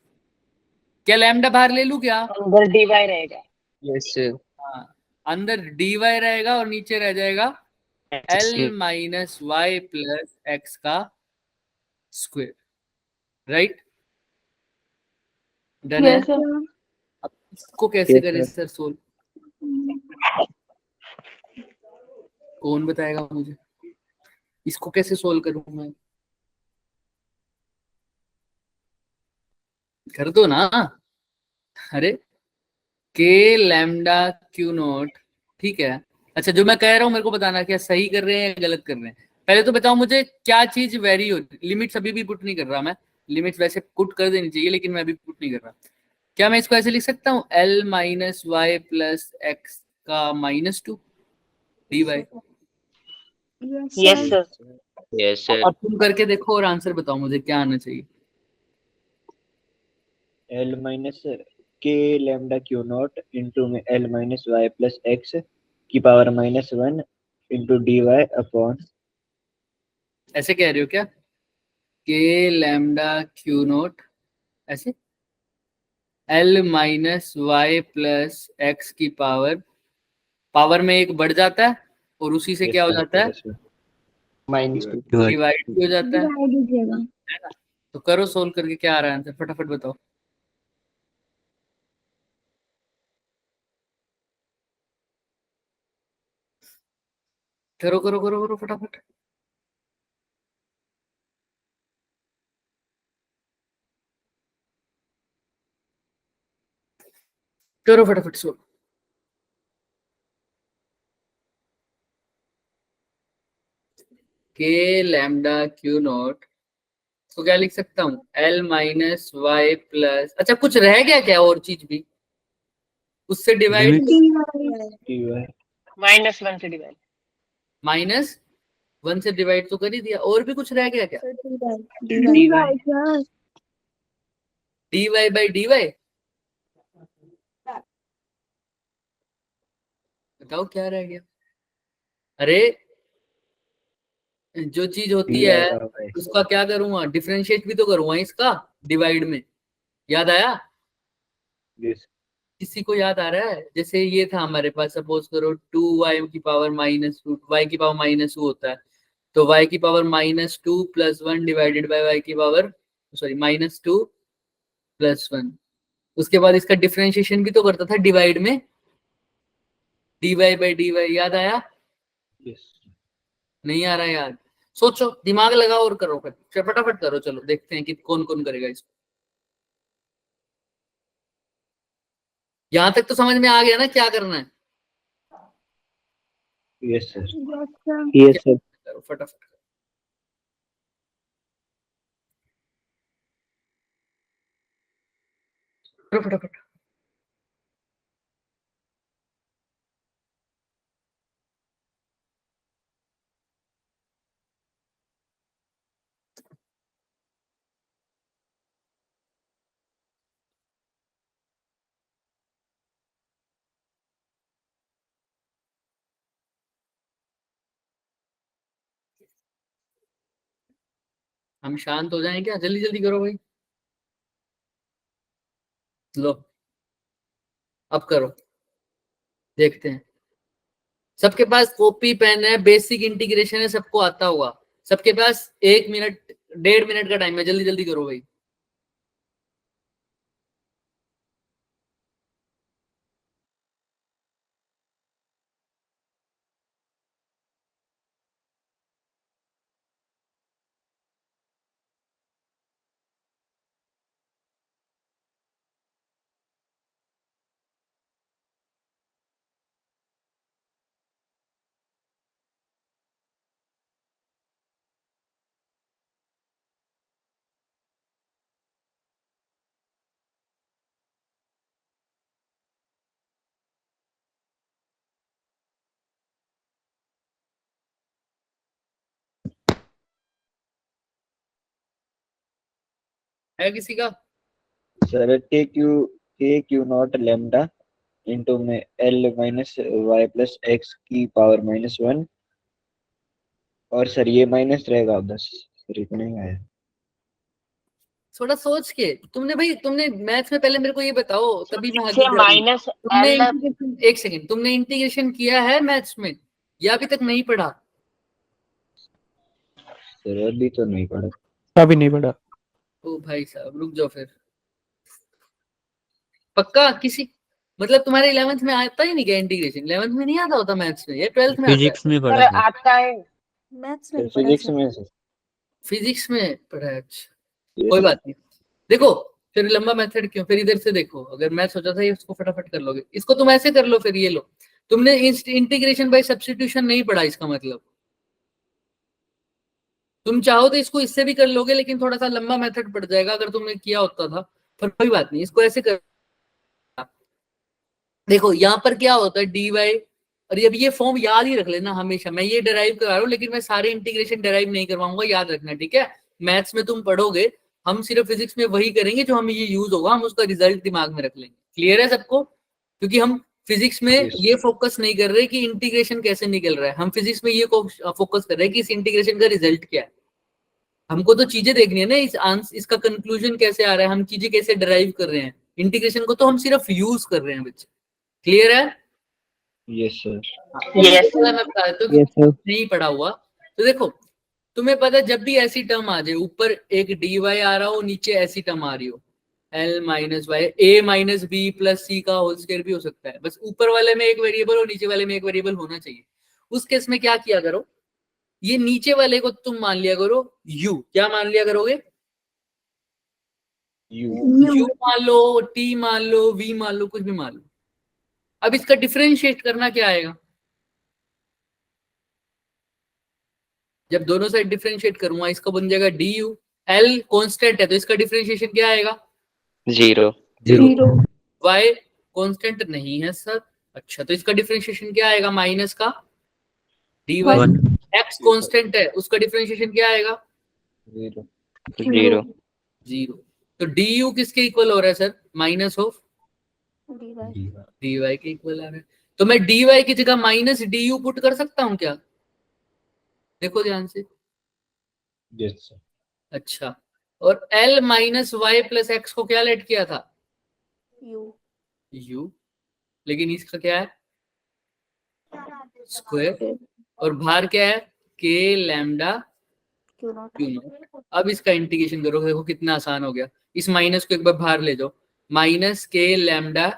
क्या लैम्डा बाहर ले लूं क्या?
अंदर dy रहेगा।
Yes, sir.
हाँ, अंदर dy रहेगा और नीचे रह जाएगा L minus y plus x का स्क्वायर। राइट, डन है।
Yes, sir.
अब इसको कैसे
Yes,
करें
sir.
Sir solve? कौन बताएगा मुझे इसको कैसे सोल्व करूं मैं? कर दो ना। अरे के लैम्डा क्यू नॉट, ठीक है। अच्छा, जो मैं कह रहा हूं मेरे को बताना क्या सही कर रहे हैं या गलत कर रहे हैं। पहले तो बताओ मुझे क्या चीज वेरी हो। लिमिट्स अभी भी पुट नहीं कर रहा मैं, लिमिट्स वैसे पुट कर देनी चाहिए लेकिन मैं अभी पुट नहीं कर रहा। क्या मैं इसको ऐसे लिख सकता हूँ L minus y plus x का -2 dy?
Yes, sir.
Yes, sir.
अब तुम करके देखो और आंसर बताओ मुझे क्या आना चाहिए।
L minus k lambda q naught into में L minus y plus x की पावर -1 into dy अपॉन
ऐसे कह रहे हो क्या? के लैम्डा क्यू नॉट ऐसे L minus y plus x की पावर में एक बढ़ जाता है और उसी से क्या हो जाता है
-2.
डिवाइड हो जाता है
Divide दीजिएगा।
है ना? तो करो सोल्व करके क्या आ रहा है आंसर फटाफट बताओ। करो करो करो करो फटाफट। करो फटाफट सोल्व। के लैम्डा क्यू नॉट तो क्या लिख सकता हूँ L माइनस वाई प्लस, अच्छा कुछ रह गया क्या और चीज भी उससे डिवाइड?
dy
-1 से डिवाइड।
-1 से डिवाइड तो कर ही दिया, और भी कुछ रह गया क्या?
Divide, sir.
dy by dy, बताओ क्या रह गया? अरे जो चीज होती
dy
है
पावर x
उसका क्या करूंगा, डिफरेंशिएट भी तो करूंगा इसका डिवाइड में। याद आया?
yes
किसी को याद आ रहा है? जैसे ये था हमारे पास, सपोज करो 2y की पावर -2, y की पावर -2 होता है तो y की पावर -2 + 1 डिवाइडेड बाय y की पावर, सॉरी -2 + 1। उसके बाद इसका डिफरेंशिएशन भी तो करता था डिवाइड में, dy बाई dy। याद आया?
yes
नहीं आ रहा याद? सोचो, दिमाग लगाओ और करो, फिर फटाफट करो। चलो देखते हैं कि कौन कौन करेगा इसको। यहां तक तो समझ में आ गया ना क्या करना है?
yes sir
Yes, sir.
yes sir
करो फटाफट करो फटाफट। हम शांत हो जाएं क्या? जल्दी जल्दी करो भाई। लो अब करो, देखते हैं। सबके पास कॉपी पेन है, बेसिक इंटीग्रेशन है, सबको आता होगा। सबके पास 1 मिनट 1.5 मिनट का टाइम है, जल्दी जल्दी करो भाई। है किसी का?
sir k q naught lambda into में L minus y plus x की पावर -1 और सर ये माइनस रहेगा 10, सर इतना ही आया।
थोड़ा सोच के तुमने मैथ्स में पहले मेरे को ये बताओ, तभी मैं आगे
से
जा रहा हूँ।
माइनस
तुमने
एल
एक सेकंड, तुमने इंटीग्रेशन किया है मैथ्स में या अभी तक नहीं पढ़ा?
सर अभी तो नहीं पढ़ा।
अभी नहीं पढ़ा।
ओ भाई साहब रुक जाओ फिर। पक्का किसी मतलब तुम्हारे 11th में आता ही नहीं क्या इंटीग्रेशन? 11th में नहीं आता होता मैथ्स में या 12th में आता है?
फिजिक्स में
सर
पढ़ा था।
आता है।
मैथ्स में
सर
नहीं पढ़ा
फिजिक्स
सर।
में सर।
फिजिक्स में पढ़ा है? अच्छा कोई बात नहीं। देखो फिर लंबा मेथड क्यों, फिर इधर से देखो, अगर मैं सोचा था ये इसको फटाफट कर लोगे, इसको तुम ऐसे कर लो, फिर ये लो। तुमने इंटीग्रेशन बाय सब्स्टिट्यूशन नहीं पढ़ा, इसका मतलब तुम चाहो तो इसको इससे भी कर लोगे, लेकिन थोड़ा सा लंबा मेथड पड़ जाएगा अगर तुमने किया होता था। पर कोई बात नहीं, इसको ऐसे कर। देखो यहाँ पर क्या होता है dy, और अब ये फॉर्म याद ही रख लेना हमेशा। मैं ये डिराइव करा रहा हूँ, लेकिन मैं सारे इंटीग्रेशन डिराइव नहीं करवाऊंगा, याद रखना, ठीक है? मैथ्स में तुम पढ़ोगे, हम सिर्फ फिजिक्स में वही करेंगे जो हमें ये यूज होगा, हम उसका रिजल्ट दिमाग में रख लेंगे। क्लियर है सबको? क्योंकि हम फिजिक्स में
Yes.
ये फोकस नहीं कर रहे कि इंटीग्रेशन कैसे निकल रहा है, हम फिजिक्स में ये फोकस कर रहे हैं कि इस इंटीग्रेशन का रिजल्ट क्या है। हमको तो चीजें देखनी है ना, इसका कंक्लूजन कैसे आ रहा है, हम चीजें कैसे डिराइव कर रहे हैं। इंटीग्रेशन को तो हम सिर्फ यूज कर रहे हैं बच्चे। क्लियर है?
Yes sir.
Yes.
मैं बता देता हूँ,
Yes, sir.
नहीं पढ़ा हुआ तो देखो, तुम्हें पता है जब भी ऐसी टर्म आ जाए, ऊपर एक dy आ रहा हो, नीचे ऐसी टर्म आ रही हो, l minus Y, a minus B plus C का होल स्क्वायर भी हो सकता है, बस ऊपर वाले में एक वेरिएबल और नीचे वाले में एक वेरिएबल होना चाहिए। उस केस में क्या किया करो, ये नीचे वाले को तुम मान लिया करो u। क्या मान लिया करोगे?
यू।
u मान लो, t मान लो, v मान लो, कुछ भी मान लो। अब इसका डिफरेंशिएट करना क्या आएगा? जब दोनों साइड डिफरेंशिएट करूंगा, इसका बन जाएगा du। l कांस्टेंट है तो इसका डिफरेंशिएशन क्या आएगा?
0
y कांस्टेंट नहीं है सर। अच्छा तो इसका डिफरेंशिएशन क्या आएगा? माइनस का dy।
1
x कांस्टेंट है, उसका डिफरेंशिएशन क्या आएगा?
0
0
0। तो du किसके इक्वल हो रहा है sir? Minus of
dy।
dy के इक्वल आ रहा है। तो मैं dy की जगह माइनस du पुट कर सकता हूँ क्या? देखो ध्यान से।
Yes sir.
अच्छा, और l minus y plus x को क्या लेट किया था? u। लेकिन इसका क्या है? स्क्वायर। और बाहर क्या है? k लैम्डा
क्यों नॉट।
Q not. अब इसका इंटीग्रेशन करो, देखो कितना आसान हो गया। इस माइनस को एक बार बाहर ले जाओ, minus k lambda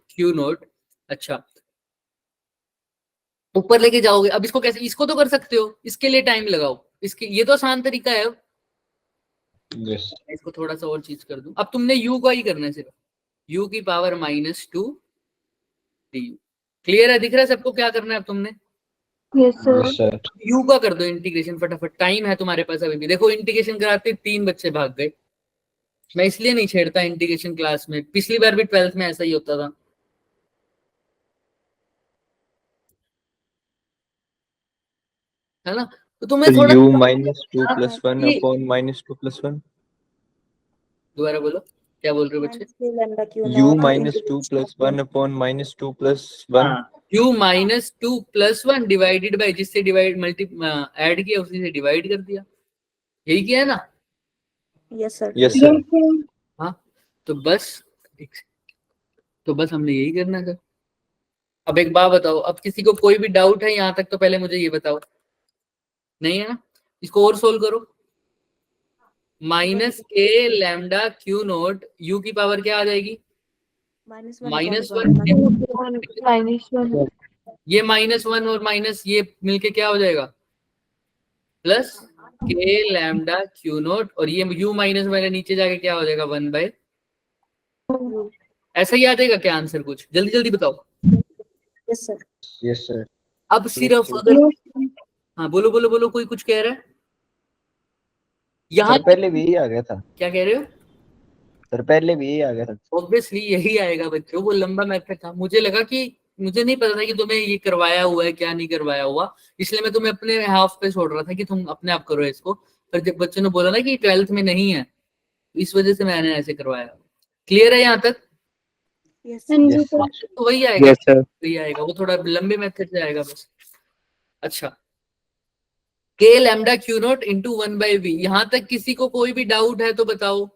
q not. अच्छा ऊपर लेके जाओगे, अब इसको कैसे, इसको तो कर सकते हो, इसके लिए टाइम लगाओ, इसके ये तो आसान तरीका है।
यस।
इसको थोड़ा सा और चीज कर दूं, अब तुमने u का ही करना है, सिर्फ u की पावर -2 du। क्लियर है? दिख रहा है सबको क्या करना है अब तुमने?
Yes
yes sir.
u का कर दो इंटीग्रेशन फटाफट, टाइम है तुम्हारे पास अभी भी। देखो इंटीग्रेशन कराते 3 बच्चे भाग गए। मैं इसलिए नहीं छेड़ता इंटीग्रेशन क्लास में, पिछली बार भी 12th में ऐसा ही होता था। है ना? तो तुम्हें थोड़ा
u minus 2
हाँ,
plus 1
ये
upon minus 2 plus 1.
दोबारा बोलो, क्या बोल रहे हो बच्चे?
u minus 2 plus 1 upon minus 2 plus 1.
u minus 2 plus 1 divided by, जिससे डिवाइड मल्टी ऐड किया उसी से डिवाइड कर दिया, यही किया है ना?
Yes sir.
Yes sir.
हाँ तो बस हमने यही करना था। अब एक बात बताओ, अब किसी को कोई भी डाउट है यहाँ तक तो पहले मुझे ये बताओ। नहीं है ना? इसको और सोल्व करो। Minus k lambda Q note u की पावर क्या आ जाएगी? -1। ये -1 और माइनस ये मिलके क्या हो जाएगा? Plus k lambda Q note, और ये u माइनस वाले नीचे जाके क्या हो जाएगा? 1/। ऐसा ही आ जाएगा क्या आंसर? कुछ जल्दी जल्दी बताओ।
Yes sir.
Yes sir.
अब सिर्फ अगर, हाँ बोलो बोलो बोलो, कोई कुछ कह रहा है यहाँ?
सर पहले भी यही आ गया था।
क्या कह रहे हो?
सर पहले भी यही आ गया था।
ऑब्वियसली यही आएगा बच्चों, वो लंबा मेथड था। मुझे लगा कि मुझे नहीं पता था कि तुम्हें ये करवाया हुआ है क्या नहीं करवाया हुआ, इसलिए मैं तुम्हें अपने हाफ पे छोड़ रहा था कि तुम अपने आप करो इसको। पर जब बच्चों ने बोला ना कि 12th में नहीं है, इस वजह से मैंने ऐसे करवाया। क्लियर है यहाँ तक?
यस
तो वही आएगा,
Yes, sir.
वही आएगा, वो थोड़ा लंबे मेथड से आएगा बस। अच्छा के lambda q not into 1/v। यहां तक किसी को कोई भी डाउट है तो बताओ,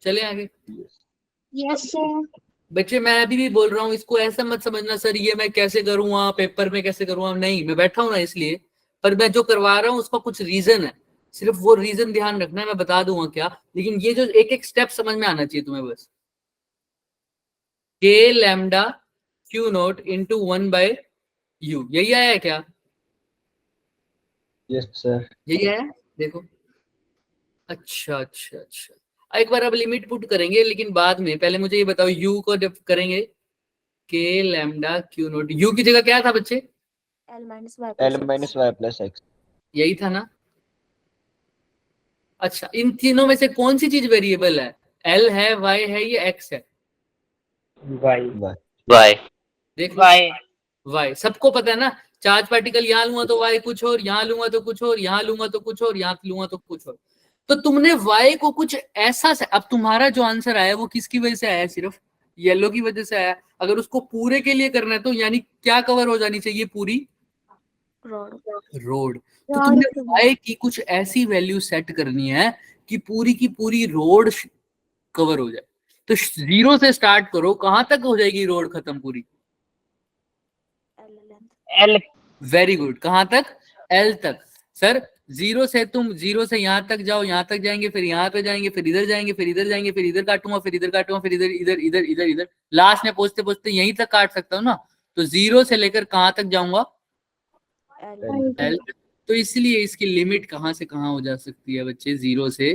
चले आगे।
Yes sir.
बच्चे मैं अभी भी बोल रहा हूँ, इसको ऐसा मत समझना सर ये मैं कैसे करूँगा, पेपर में कैसे करूँगा, नहीं मैं बैठा हूँ ना इसलिए, पर मैं जो करवा रहा हूँ उसका कुछ रीजन है, सिर्फ वो रीजन ध्यान रखना है, मैं बता दूंगा क्या, लेकिन ये जो एक एक स्टेप समझ में आना चाहिए तुम्हें बस। के lambda q not into 1/u, यही आया है क्या?
Yes sir.
यही आया, देखो। अच्छा अच्छा अच्छा, एक बार अब लिमिट पुट करेंगे लेकिन बाद में, पहले मुझे ये बताओ u को जब करेंगे के लैम्डा क्यू नॉट, u की जगह क्या था बच्चे?
L minus y
plus x.
यही था ना? अच्छा, इन तीनों में से कौन सी चीज वेरिएबल है? l है, y है, ये x है?
वाई।
y
देख लो,
वाई।
y सबको पता है ना, चार्ज पार्टिकल यहाँ लूंगा तो y कुछ और, यहाँ लूंगा तो कुछ और, यहाँ लूंगा तो कुछ और, यहाँ लूंगा तो कुछ और। तो तुमने y को कुछ ऐसा से, अब तुम्हारा जो आंसर आया वो किसकी वजह से आया? सिर्फ येलो की वजह से आया। अगर उसको पूरे के लिए करना है तो यानी क्या कवर हो जानी चाहिए? पूरी रोड। तो तुमने y की कुछ ऐसी वैल्यू सेट करनी है कि पूरी की पूरी रोड कवर हो जाए। तो 0 से स्टार्ट करो, कहां तक हो जाएगी रोड खत्म पूरी?
एल।
वेरी गुड, कहां तक? L तक। सर 0 से तुम 0 से यहां तक जाओ, यहां तक जाएंगे, फिर यहाँ पे जाएंगे, फिर इधर जाएंगे, फिर इधर जाएंगे, फिर इधर काटूंगा, फिर इधर काटूंगा, फिर इधर इधर इधर इधर इधर, लास्ट में पहुंचते पहुंचते यहीं तक काट सकता हूँ ना। तो 0 से लेकर कहां तक जाऊंगा? L। तो इसलिए इसकी लिमिट कहां से कहां हो जा सकती है बच्चे? 0 से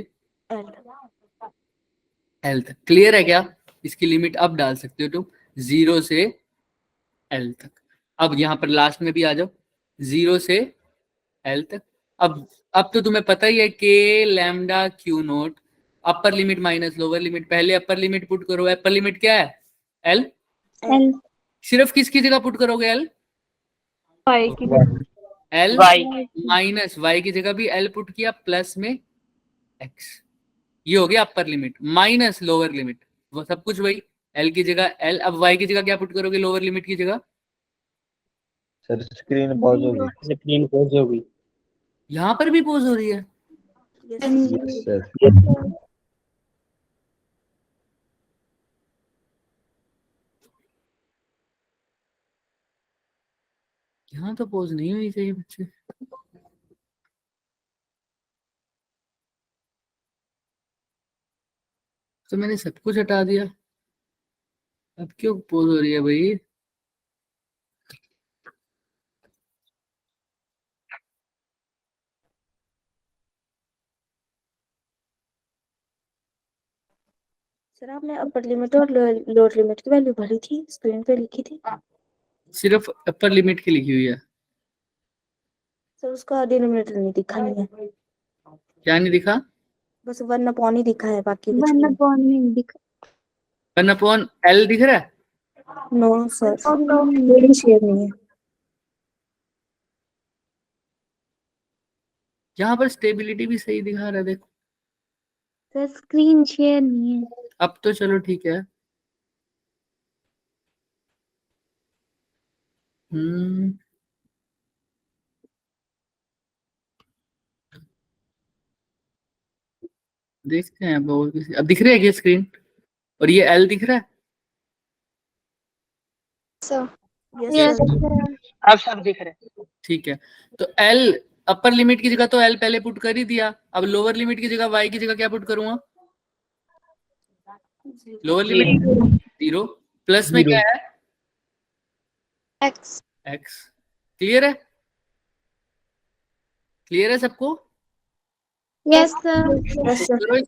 L तक। क्लियर है क्या? इसकी लिमिट अब डाल सकते हो तुम 0 से L तक। अब यहां पर लास्ट में भी आ जाओ, 0 से L तक। अब तो तुम्हें पता ही है के लैम्डा क्यू नोट, अपर लिमिट माइनस लोअर लिमिट। पहले अपर लिमिट पुट करो, अपर लिमिट क्या है? L। सिर्फ किसकी जगह पुट करोगे? L। L
y.
Minus y की जगह भी L पुट किया, प्लस में x। ये हो गया upper limit minus lower limit, वो सब कुछ वही। L की जगह L, अब y की जगह क्या पुट करोगे लोअर लिमिट की जगह?
सर स्क्रीन पॉज हो गई।
स्क्रीन पॉज हो गई।
यहाँ पर भी पोज हो रही है।
Yes sir.
यहाँ तो पोज नहीं हुई चाहिए बच्चे। तो मैंने सब कुछ हटा दिया, अब क्यों पोज हो रही है भाई?
सर आपने अपर लिमिट और लोअर लिमिट की वैल्यू भरी थी, स्क्रीन पे लिखी थी।
सिर्फ अपर लिमिट की लिखी हुई है।
सर उसका डिनोमिनेटर नहीं दिखा, नहीं है,
क्या नहीं दिखा?
बस 1/, ही दिखा है, बाकी कुछ नहीं दिखा।
1/L दिख रहा है?
नो सर, कोई शेयर नहीं है।
यहाँ पर स्टेबिलिटी भी सही दिखा रहा है, देखो।
सर स्क्रीन शेयर नहीं है।
अब तो चलो ठीक है। देखते हैं अब दिख रही है क्या स्क्रीन? और ये L दिख रहा है?
यस
अब सब दिख रहे।
ठीक है, तो L अपर लिमिट की जगह तो L पहले पुट कर ही दिया, अब लोअर लिमिट की जगह y की जगह क्या पुट करूंगा? लोअर लिमिट 0, प्लस में क्या है?
x।
क्लियर है? क्लियर है सबको?
Yes sir.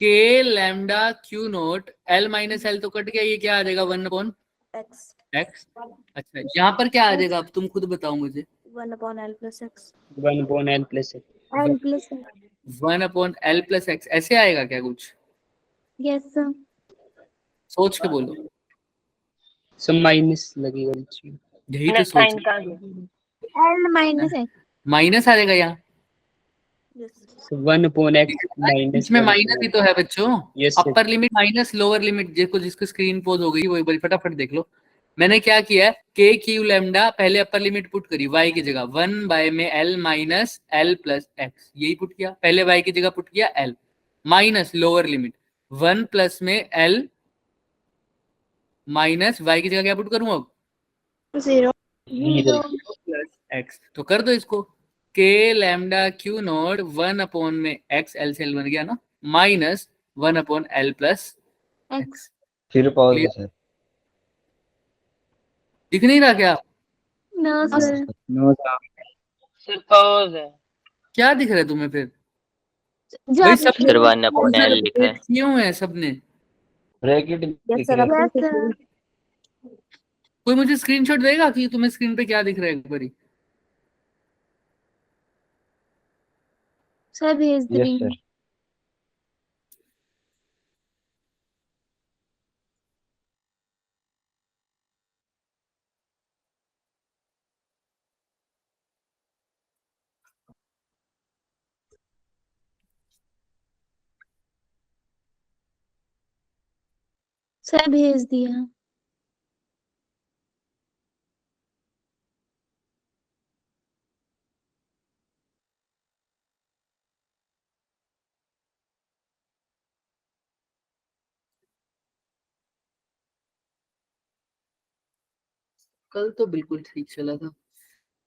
K lambda Q naught L minus L तो कट गया, ये क्या आ जाएगा? 1/x। अच्छा, यहाँ पर क्या आ जाएगा अब तुम खुद बताओ मुझे।
1/L plus x।
1/L plus x।
1/L plus x ऐसे आएगा क्या कुछ?
Yes sir.
सोच के बोलो।
सब माइनस लगेगा नीचे।
यही तो सोच,
साइन का
L माइनस है।
माइनस आ जाएगा यहाँ।
1/x माइनस
इसमें माइनस ही तो है बच्चों।
यस
अपर लिमिट माइनस लोअर लिमिट, जिसको जिसको स्क्रीन पोज हो गई वही बड़ी फटाफट देख लो। मैंने क्या किया, के क्यू लैम्डा पहले अपर लिमिट पुट करी y की जगह 1 बाय में l minus l plus x, यही पुट किया। पहले y की जगह पुट किया l minus lower limit 1 plus में l माइनस y की जगह क्या पुट करूं अब
0
प्लस एक्स। तो कर दो इसको, k lambda q naught 1 upon में x, l से l बन गया ना, minus 1 upon l plus x.
फिर पॉज
Clear?
सर।
दिख नहीं रहा क्या?
No sir
no
sir pause है।
क्या दिख रहा है तुम्हें फिर?
जो
भाई
आपने
सब
सर 1 अपॉन l लिखा है।
क्यों है सबने?
ब्रैकेट
यस
दिख
सर
रहा है।
आपने
कोई मुझे स्क्रीनशॉट देगा कि तुम्हें स्क्रीन पे क्या दिख रहा है एक बारी?
सर भेज
यस
रही
सर।
हूँ। सर भेज दिया।
कल तो बिल्कुल ठीक चला था।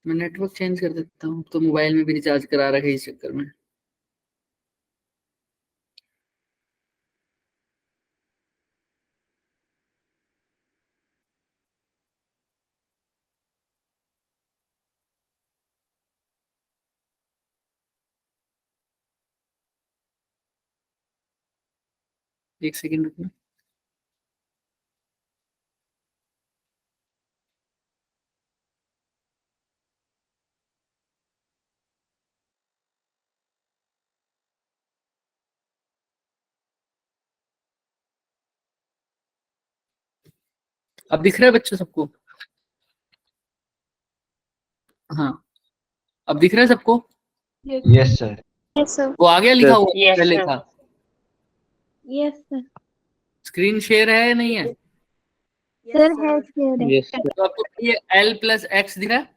मैं नेटवर्क चेंज कर देता हूँ, तो मोबाइल में भी रिचार्ज करा रखा है इस चक्कर में। एक सेकंड रुकना। अब दिख रहा है बच्चों सबको? हाँ, अब दिख रहा है सबको?
Yes sir.
यस सर
वो आ गया लिखा हुआ
Yes,
पहले
sir.
था?
यस सर
स्क्रीन शेयर है या नहीं है?
सर है शेयर है।
Yes sir.
तो आपको ये l प्लस एक्स दिख रहा है?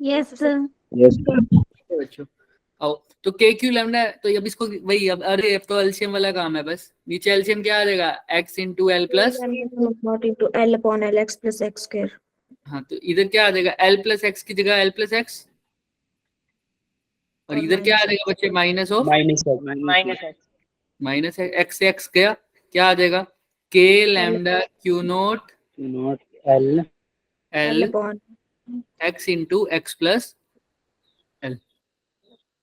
Yes sir
yes sir.
ठीक है बच्चों, आओ। तो के क्यू लैम्डा है, तो अब इसको वही, अब अरे अब तो एलसीएम वाला काम है बस। नीचे एलसीएम क्या आ जाएगा, x into L plus,
not into l upon l x plus x square.
हाँ तो इधर क्या आ जाएगा, l प्लस एक्स की जगह l प्लस एक्स, और
और
इधर क्या आ
minus
जाएगा बच्चे, minus of
minus
Minus X.
Minus x से एक्स गया, क्या आ जाएगा, के lambda Q note
not l
l
L
upon
x into x plus L.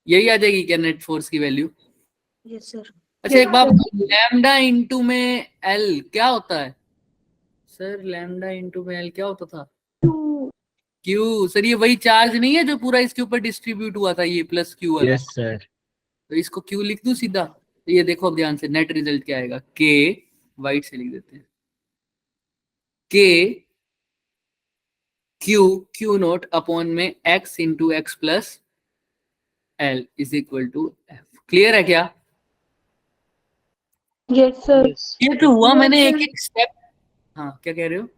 यही आ जाएगी क्या नेट फोर्स की वैल्यू?
Yes sir.
अच्छा एक बात, लैम्डा इंटू में एल क्या होता है सर? लैम्डा इंटू में एल क्या होता था? क्यू। सर ये वही चार्ज नहीं है जो पूरा इसके ऊपर डिस्ट्रीब्यूट हुआ था, ये प्लस क्यू वाला?
Yes sir.
तो इसको क्यू लिख दूं सीधा? तो ये देखो अब ध्यान से, नेट रिजल्ट क्या आएगा, के, वाइट से लिख देते हैं, k q q naught upon में x into x plus l is equal to f. Clear है क्या?
Yes sir.
यस
ये तो हुआ, मैंने एक एक स्टेप। हाँ क्या कह रहे हो?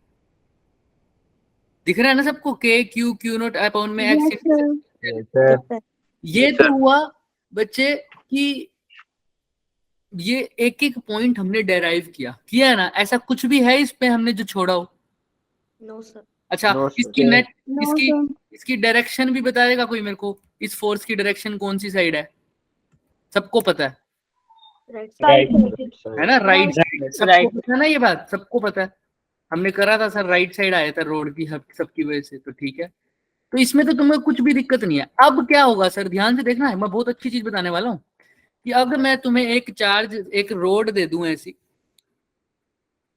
दिख रहा है ना सबको, के क्यू क्यू नोट अपॉन में x
yes sir
yes sir.
ये तो हुआ बच्चे कि ये एक एक पॉइंट हमने डेराइव किया है ना? ऐसा कुछ भी है इस पे हमने जो छोड़ा हो?
No sir.
अच्छा
No,
इसकी
sir.
नेट,
नो
इसकी
सर।
इसकी डायरेक्शन भी बताएगा कोई मेरे को? इस फोर्स की डायरेक्शन कौन सी साइड है? सबको पता है
राइट
है ना, राइट साइड है, सबको
Right.
पता है ना, ये बात सबको पता है। हमने करा था सर, राइट साइड आया था रोड की सबकी वजह से, तो ठीक है। तो इसमें तो तुम्हें कुछ भी दिक्कत नहीं है। अब क्या होगा सर, ध्यान से देखना है, मैं बहुत अच्छी चीज बताने वाला हूँ कि अगर मैं तुम्हें एक चार्ज, एक रोड दे दूं ऐसी,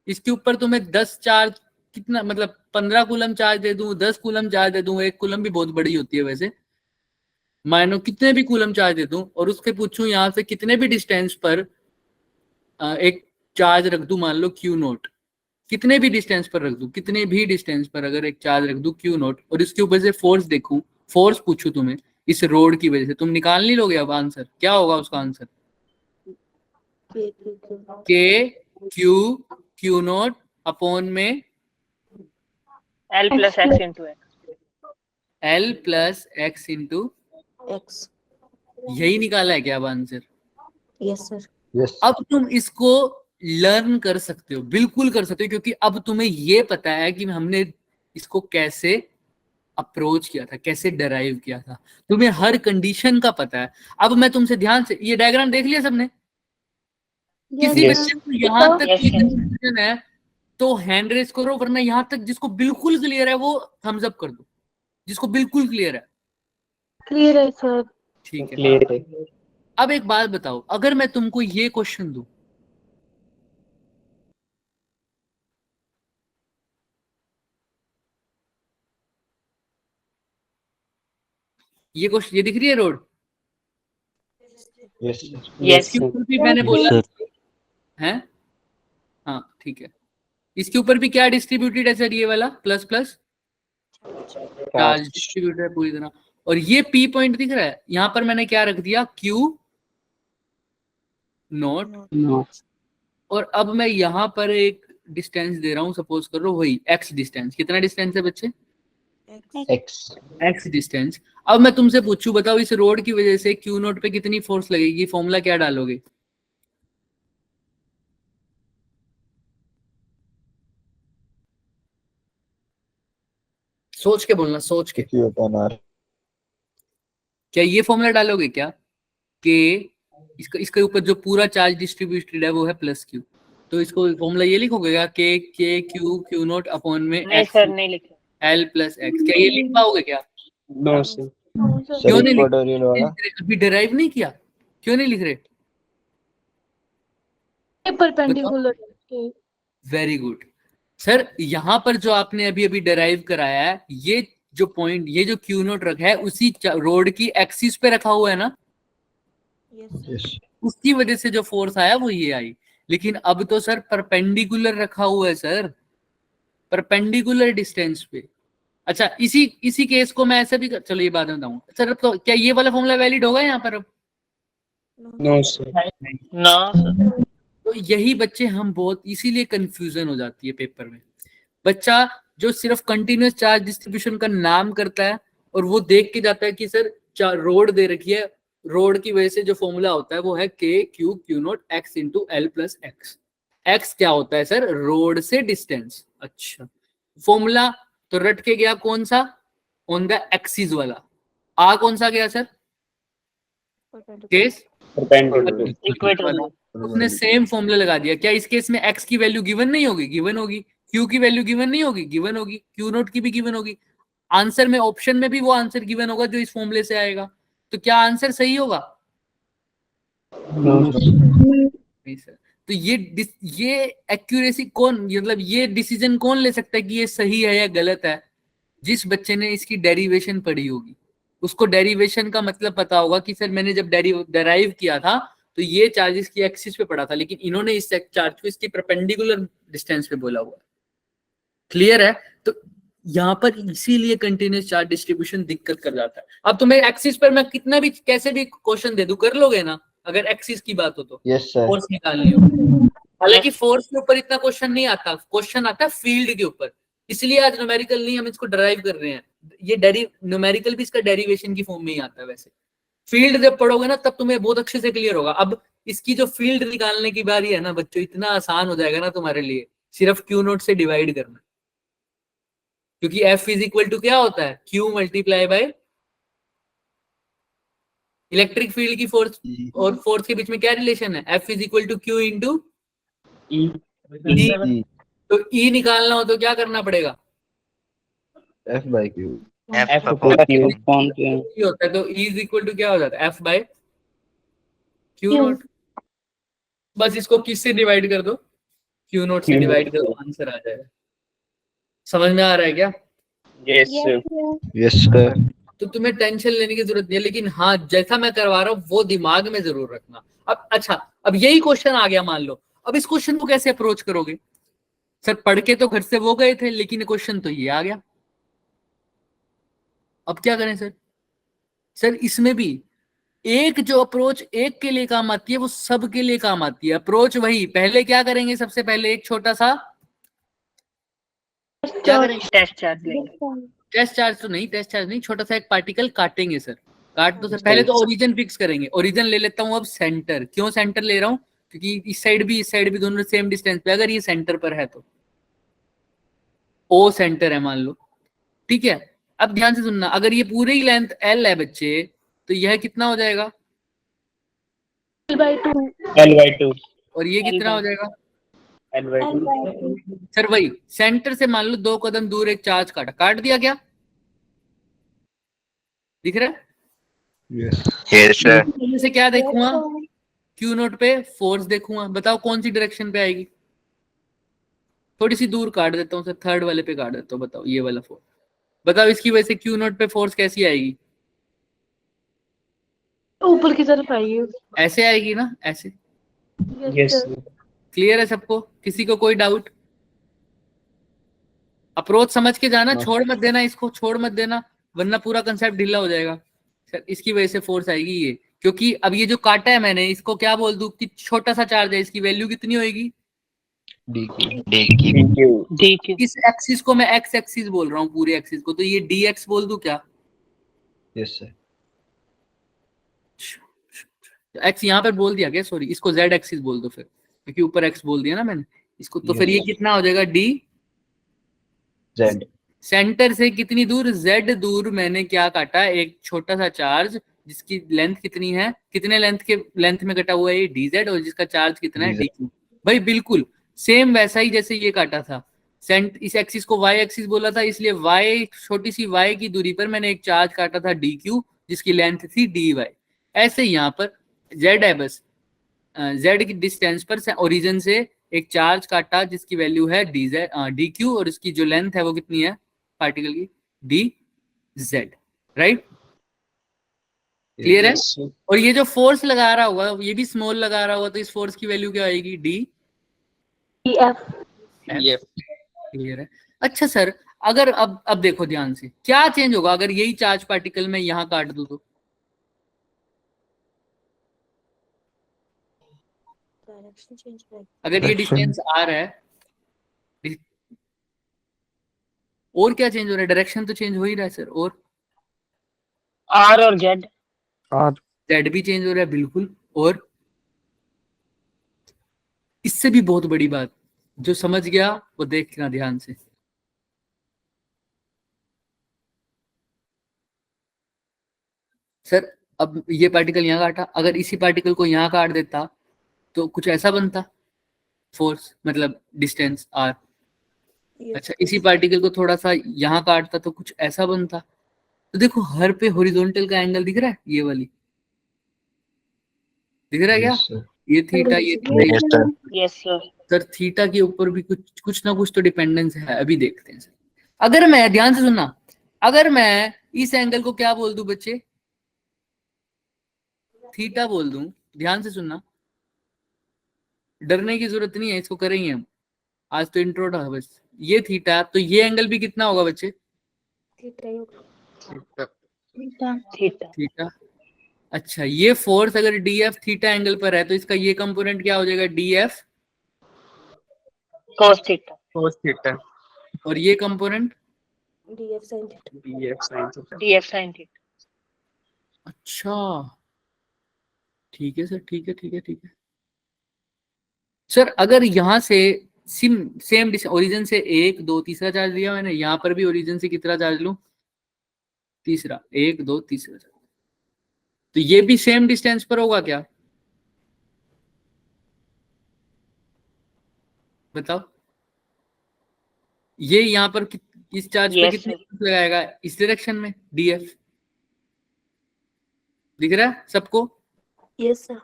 इसके ऊपर तुम्हें 10 चार्ज, कितना मतलब 15 कूलम चार्ज दे दूं, 10 कूलम चार्ज दे दूं, 1 कूलम भी बहुत बड़ी होती है वैसे, मानो कितने भी कूलम चार्ज दे दूं, और उसके पूछूं यहाँ से कितने भी डिस्टेंस पर एक चार्ज रख दूं, मान लो क्यू नोट, कितने भी डिस्टेंस पर रख दूं, कितने भी डिस्टेंस पर अगर एक चार्ज रख दूं क्यू नोट, और इसके ऊपर से फोर्स देखूं, फोर्स पूछूं तुम्हें इस रोड की वजह से, तुम निकाल नहीं लोगे अब आंसर? क्या होगा उसका आंसर? के क्यू क्यू नोट अपॉन में
L plus X into X.
L plus x into
x.
यही निकाला है क्या अब आंसर?
Yes sir.
यस
अब तुम इसको लर्न कर सकते हो, बिल्कुल कर सकते हो, क्योंकि अब तुम्हें ये पता है कि हमने इसको कैसे अप्रोच किया था, कैसे डराइव किया था, तुम्हें हर कंडीशन का पता है। अब मैं तुमसे ध्यान से, ये डायग्राम देख लिया सबने? किसी
Yes.
बच्चे को यहाँ तक
Yes,
की
yes.
कंफ्यूजन है तो हैंड रेस करो, वरना यहाँ तक जिसको बिल्कुल क्लियर है वो थम्स अप कर दो, जिसको बिल्कुल क्लियर है।
क्लियर है सर।
ठीक है,
क्लियर है।
अब एक बात बताओ, अगर मैं तुमको ये क्वेश्चन दूं, ये क्वेश्चन, ये दिख रही है रोड?
Yes
Yes.
इसके ऊपर भी मैंने बोला है, हाँ ठीक है, इसके ऊपर भी क्या डिस्ट्रीब्यूटेड है सर? ये वाला प्लस प्लस चार्ज डिस्ट्रीब्यूटेड है पूरी तरह। और ये पी पॉइंट दिख रहा है, यहाँ पर मैंने क्या रख दिया? Q not. और अब मैं यहाँ पर एक डिस्टेंस दे रहा हूँ, सपोज कर लो वही एक्स डिस्टेंस। कितना डिस्टेंस है बच्चे?
X
x distance. अब मैं तुमसे पूछूं, बताओ इस रोड की वजह से क्यू नोट पे कितनी फोर्स लगेगी? फॉर्मूला क्या डालोगे? सोच के बोलना, सोच के।
Q upon r.
क्या ये फॉर्मूला डालोगे क्या कि इसके ऊपर जो पूरा चार्ज डिस्ट्रीब्यूटेड है वो है प्लस क्यू, तो इसको फॉर्मूला ये लिखोगे क्या के क्यू नोट अपॉन में
नहीं
एक्स
सर, नहीं लिखे।
L plus x? क्या ये लिख पाओगे क्या?
No sir.
क्यों नहीं लिख?
इक्वेटोरियल वाला
अभी डिराइव नहीं किया, क्यों नहीं लिख रहे?
परपेंडिकुलर।
Very good sir. यहाँ पर जो आपने अभी अभी डिराइव कराया है, ये जो पॉइंट, ये जो क्यू नोट रखा है उसी रोड की एक्सिस पे रखा हुआ है ना,
यस
उसकी वजह से जो फोर्स आया वो ये आई। लेकिन अब तो सर परपेंडिकुलर रखा हुआ है सर, परपेंडिकुलर डिस्टेंस पे। अच्छा, इसी केस को मैं ऐसे भी चलो ये बाद में बताऊंगा सर। तो क्या ये वाला फॉर्मूला वैलिड होगा यहाँ पर? अब
नो सर।
No sir.
तो यही बच्चे हम बहुत, इसीलिए कंफ्यूजन हो जाती है पेपर में। बच्चा जो सिर्फ कंटिन्यूअस चार्ज डिस्ट्रीब्यूशन का नाम करता है और वो देख के जाता है कि सर रोड दे रखी है, रोड की वजह से जो फॉर्मूला होता है वो है के Q not x into L plus x. X क्या होता है सर? रोड से डिस्टेंस। अच्छा, फॉर्मूला तो रट के गया कौन सा? ऑन द एक्सिस वाला। आ कौन सा गया सर? Case
Equatorial.
उसने सेम फॉर्मूला लगा दिया। क्या इस केस में एक्स की वैल्यू गिवन नहीं होगी? गिवन होगी। क्यू की वैल्यू गिवन नहीं होगी? गिवन होगी। क्यू नोट की भी गिवन होगी। आंसर में, ऑप्शन में भी वो आंसर गिवन होगा जो इस फॉर्मूले से आएगा। तो क्या आंसर सही होगा? नहीं सर। तो ये एक्यूरेसी कौन, मतलब ये डिसीजन कौन ले सकता है कि ये सही है या गलत है? जिस बच्चे ने इसकी डेरिवेशन पढ़ी होगी, उसको डेरिवेशन का मतलब पता होगा कि सर मैंने जब डेराइव किया था तो ये चार्जेस की एक्सिस पे पढ़ा था, लेकिन इन्होंने इस चार्ज को इसकी परपेंडिकुलर डिस्टेंस पे बोला हुआ है। क्लियर है? तो यहाँ पर इसीलिए कंटिन्यूअस चार्ज डिस्ट्रीब्यूशन दिक्कत कर जाता है। अब तुम्हें एक्सिस पर मैं कितना भी कैसे भी क्वेश्चन दे दूं, कर लोगे ना? अगर एक्सिस की बात हो तो
यस सर
फोर्स निकालनी हो। हालांकि फोर्स के ऊपर इतना क्वेश्चन नहीं आता, क्वेश्चन आता है फील्ड के ऊपर, इसलिए आज न्यूमेरिकल नहीं हम इसको डराइव कर रहे हैं। ये न्यूमेरिकल भी इसका डेरिवेशन की फॉर्म में ही आता है। वैसे फील्ड जब पढ़ोगे ना तब तुम्हें बहुत अच्छे से क्लियर होगा। अब इसकी जो फील्ड निकालने की बारी है ना बच्चों, इतना आसान हो जाएगा ना तुम्हारे लिए, सिर्फ क्यू नोट से डिवाइड करना। क्योंकि एफ इज इक्वल टू क्या होता है? Q multiply by electric field की फोर्स, और फोर्स के बीच में क्या रिलेशन है? F is equal to Q into
E.
तो ई निकालना हो तो क्या करना पड़ेगा?
F by Q
F upon Q.
E होता है तो E इज इक्वल टू क्या हो जाता है? F by q naught. बस इसको किससे डिवाइड कर दो? क्यू नोट से डिवाइड कर दो, आंसर आ जाएगा। समझ में आ रहा है क्या?
Yes sir.
यस सर
तो तुम्हें टेंशन लेने की जरूरत नहीं है, लेकिन हाँ जैसा मैं करवा रहा हूँ वो दिमाग में जरूर रखना। अब अच्छा, अब यही क्वेश्चन आ गया मान लो, अब इस क्वेश्चन को कैसे अप्रोच करोगे? सर पढ़ के तो घर से वो गए थे, लेकिन क्वेश्चन तो ये आ गया, अब क्या करें सर? सर इसमें भी एक जो अप्रोच एक के लिए काम आती है वो सब के लिए काम आती है। अप्रोच वही, पहले क्या करेंगे? सबसे पहले एक छोटा सा क्या करेंगे?
टेस्ट चार्ज लेंगे।
टेस्ट चार्ज तो नहीं, छोटा सा एक पार्टिकल काटेंगे सर। काट दो सर, पहले तो ओरिजिन फिक्स करेंगे। ओरिजिन ले लेता हूँ अब सेंटर। क्यों सेंटर ले रहा हूँ? क्योंकि इस साइड भी दोनों सेम डिस्टेंस पे, अगर ये सेंटर पर है तो ओ सेंटर है मान लो, ठीक है। अब ध्यान से सुनना, अगर ये पूरी लेंथ एल है बच्चे, तो यह कितना हो जाएगा?
L/2
L/2
और ये कितना हो जाएगा?
L/2
सर वही सेंटर से मान लो 2 कदम दूर एक चार्ज काट दिया क्या? दिख रहा है?
Yes, sir.
इनमें से क्या देखूंगा? क्यू नोट पे फोर्स देखूंगा। बताओ कौन सी डायरेक्शन पे आएगी? थोड़ी सी दूर काट देता हूँ सर, थर्ड वाले पे काट देता हूँ। बताओ ये वाला फोर्स, बताओ इसकी वजह से क्यू नोट पे फोर्स कैसी आएगी?
ऊपर की तरफ आइए।
ऐसे आएगी ना, ऐसे।
Yes sir.
क्लियर है सबको? किसी को कोई डाउट? अप्रोच समझ के जाना, छोड़ मत देना, इसको छोड़ मत देना, वरना पूरा कंसेप्ट ढीला हो जाएगा। सर इसकी वजह से फोर्स आएगी ये, क्योंकि अब ये जो काटा है मैंने, इसको क्या बोल दूं कि छोटा सा चार्ज है, इसकी वैल्यू कितनी होगी?
DQ।
इस एक्सिस को मैं एक्स एक्सिस बोल रहा हूँ, पूरे एक्सिस को, तो ये dx बोल दूं क्या?
Yes sir.
एक्स यहाँ पर बोल दिया क्या? सॉरी, इसको z एक्सिस बोल दो फिर, क्योंकि ऊपर x बोल दिया ना मैंने इसको। तो फिर ये कितना हो जाएगा? d
Z
सेंटर से कितनी दूर? z दूर मैंने क्या काटा? एक छोटा सा चार्ज जिसकी लेंथ कितनी है, कितने लेंथ में कटा हुआ है ये? dz, और जिसका चार्ज कितना है? dq। भाई बिल्कुल सेम वैसा ही जैसे ये काटा था। इस एक्सिस को y एक्सिस बोला था, इसलिए y, छोटी सी y की दूरी पर मैंने एक चार्ज काटा था dq, जिसकी लेंथ थी dy। ऐसे यहाँ पर z है, बस z की डिस्टेंस पर ओरिजिन से एक चार्ज काटा जिसकी वैल्यू है dq, और इसकी जो लेंथ है वो कितनी है पार्टिकल की? dz, right? क्लियर है? और ये जो फोर्स लगा रहा हुआ ये भी स्मॉल लगा रहा हुआ, तो इस फोर्स की वैल्यू क्या आएगी?
EF
क्लियर है? अच्छा सर, अगर अब देखो ध्यान से, क्या चेंज होगा अगर यही चार्ज पार्टिकल मैं यहां काट दूं तो?
डायरेक्शन चेंज हो
अगर ये डिस्टेंस r है, और क्या चेंज हो रहा है? डायरेक्शन तो चेंज हो ही रहा है सर, और
R और Z।
z भी चेंज हो रहा है, बिल्कुल। और इससे भी बहुत बड़ी बात, जो समझ गया वो देखना ध्यान से। सर अब ये पार्टिकल यहाँ काटा, अगर इसी पार्टिकल को यहाँ काट देता तो कुछ ऐसा बनता फोर्स, मतलब डिस्टेंस r। अच्छा, इसी पार्टिकल को थोड़ा सा यहाँ काटता तो कुछ ऐसा बनता। तो देखो हर पे हॉरिजॉन्टल का एंगल दिख रहा है, ये वाली दिख रहा है क्या? ये थीटा, ये theta,
yes sir.
Sir theta के ऊपर भी कुछ ना कुछ तो डिपेंडेंस है। अभी देखते हैं सर। अगर मैं, ध्यान से सुनना, अगर मैं इस एंगल को क्या बोल दूं बच्चे? थीटा बोल दूं। ध्यान से सुनना, डरने की जरूरत नहीं है, इसको करेंगे हम, आज तो इंट्रो था बस। ये थीटा, तो ये एंगल भी कितना होगा बच्चे? थीटा। अच्छा, ये फोर्स अगर df थीटा एंगल पर है तो इसका ये कंपोनेंट क्या हो जाएगा? df
cos theta.
और ये component
DF sin theta।
DF sin theta.
अच्छा ठीक है सर, ठीक है सर। अगर यहां से सेम ओरिजिन से 1 2 तीसरा चार्ज लिया मैंने, यहाँ पर भी ओरिजिन से कितना चार्ज लूं? तीसरा, 1 2 तीसरा चार्ज, तो ये भी सेम डिस्टेंस पर होगा क्या? बताओ, ये यहाँ पर इस चार्ज पे कितनी लगाएगा इस डायरेक्शन में? df दिख रहा है सबको?
Yes sir.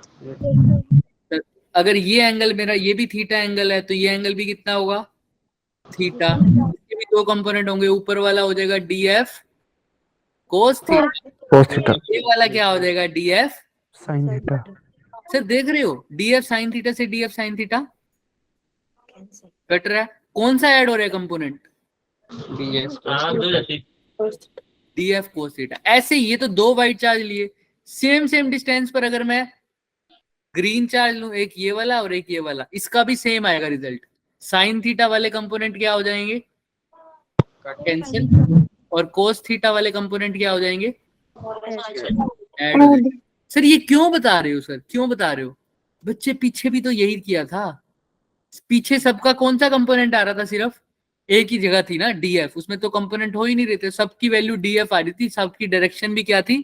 अगर ये एंगल मेरा, ये भी थीटा एंगल है, तो ये एंगल भी कितना होगा? थीटा। इसके भी 2 कंपोनेंट होंगे, ऊपर वाला हो जाएगा df cos थीटा, ये वाला क्या हो जाएगा? df
sin theta।
सर देख रहे हो, df sin थीटा से df sin थीटा कट रहा है। कौन सा ऐड हो रहा है कंपोनेंट? df cos theta. ऐसे ये तो 2 वाइट चार्ज लिए, सेम डिस्टेंस पर अगर मैं ग्रीन चार्ज लूं, एक ये वाला और एक ये वाला, इसका भी सेम आएगा रिजल्ट। साइन थीटा वाले कंपोनेंट क्या हो जाएंगे? कैंसिल, और कोस थीटा वाले कंपोनेंट क्या हो जाएंगे, ऐड हो जाएंगे। सर ये क्यों बता रहे हो सर, क्यों बता रहे हो? बच्चे पीछे भी तो यही किया था, पीछे सबका कौन सा कंपोनेंट आ रहा था, सिर्फ एक ही जगह थी ना डीएफ, उसमें तो कंपोनेंट हो ही नहीं रहे थे, सबकी वैल्यू डीएफ आ रही थी, सबकी डायरेक्शन भी क्या थी,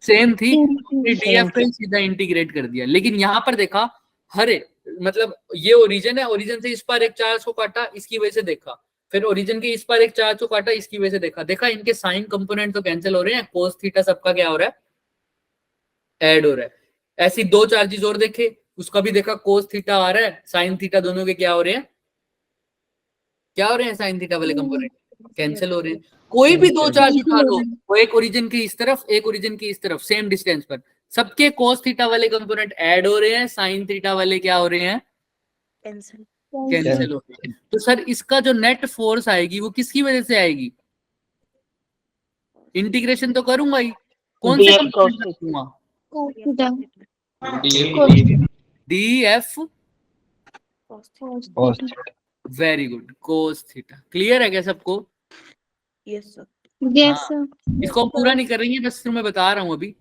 सेम थी, डीएफ पे सीधा इंटीग्रेट कर दिया। लेकिन यहाँ पर देखा, हरे मतलब ये ओरिजिन है, ओरिजिन से इस पर एक चार्ज को काटा, इसकी वजह से देखा, फिर ओरिजिन के इस पर एक चार्ज को काटा, इसकी वजह से देखा, देखा इनके साइन कंपोनेंट तो कैंसिल हो रहे हैं, कोस थीटा सबका क्या हो रहा है, ऐड हो रहा है। ऐसी दो चार्जेस और देखे, उसका भी देखा कोस थीटा आ रहा है, साइन थीटा दोनों के क्या हो रहे हैं, क्या हो रहे हैं, साइन थीटा वाले कंपोनेंट कैंसिल हो रहे हैं। कोई भी दो चार्ज उठा लो, वो एक ओरिजिन की इस तरफ, एक ओरिजिन की इस तरफ, सेम डिस्टेंस पर, सबके कोस थीटा वाले कंपोनेंट ऐड हो रहे हैं, साइन थीटा वाले क्या हो रहे हैं, कैंसिल हो रहे हैं। तो सर इसका जो नेट फोर्स आएगी वो किसकी वजह से आएगी, इंटीग्रेशन तो करूंगा ही, कौन से कंपोनेंट रखूंगा, D F, very good, cos theta. Clear है क्या सबको?
Yes sir.
Yes sir.
इसको हम पूरा नहीं करेंगे, बस मैं बता रहा हूँ अभी।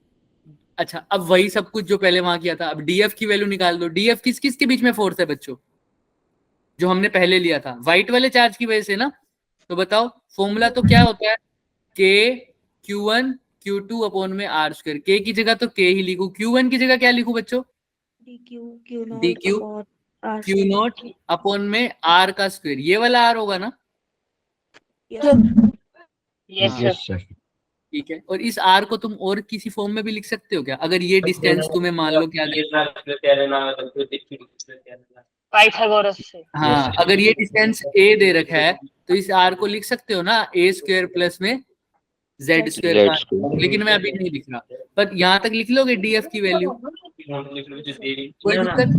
अच्छा, अब वही सब कुछ जो पहले वहां किया था, अब डीएफ की वैल्यू निकाल दो। डीएफ किस किस के बीच में फोर्स है बच्चों, जो हमने पहले लिया था, व्हाइट वाले चार्ज की वजह से ना। तो बताओ फॉर्मूला तो क्या होता है, के Q1 Q2 अपॉन में R स्क्वायर। के की जगह तो के ही लिखू, Q1 की जगह क्या लिखू बच्चों, DQ Q नॉट अपॉन में R का स्क्वायर, ये वाला R होगा ना,
यस सर।
ठीक है। और इस R को तुम और किसी फॉर्म में भी लिख सकते हो क्या, अगर ये डिस्टेंस तुम्हें मान लो क्या दे,
पाइथागोरस से।
हाँ अगर ये डिस्टेंस a दे रखा है तो इस R को लिख सकते हो ना, a स्क्वायर प्लस में z स्क्वायर का, लेकिन मैं अभी नहीं लिख रहा, पर यहाँ तक लिख लोगे df की वैल्यू, कोई दिक्कत?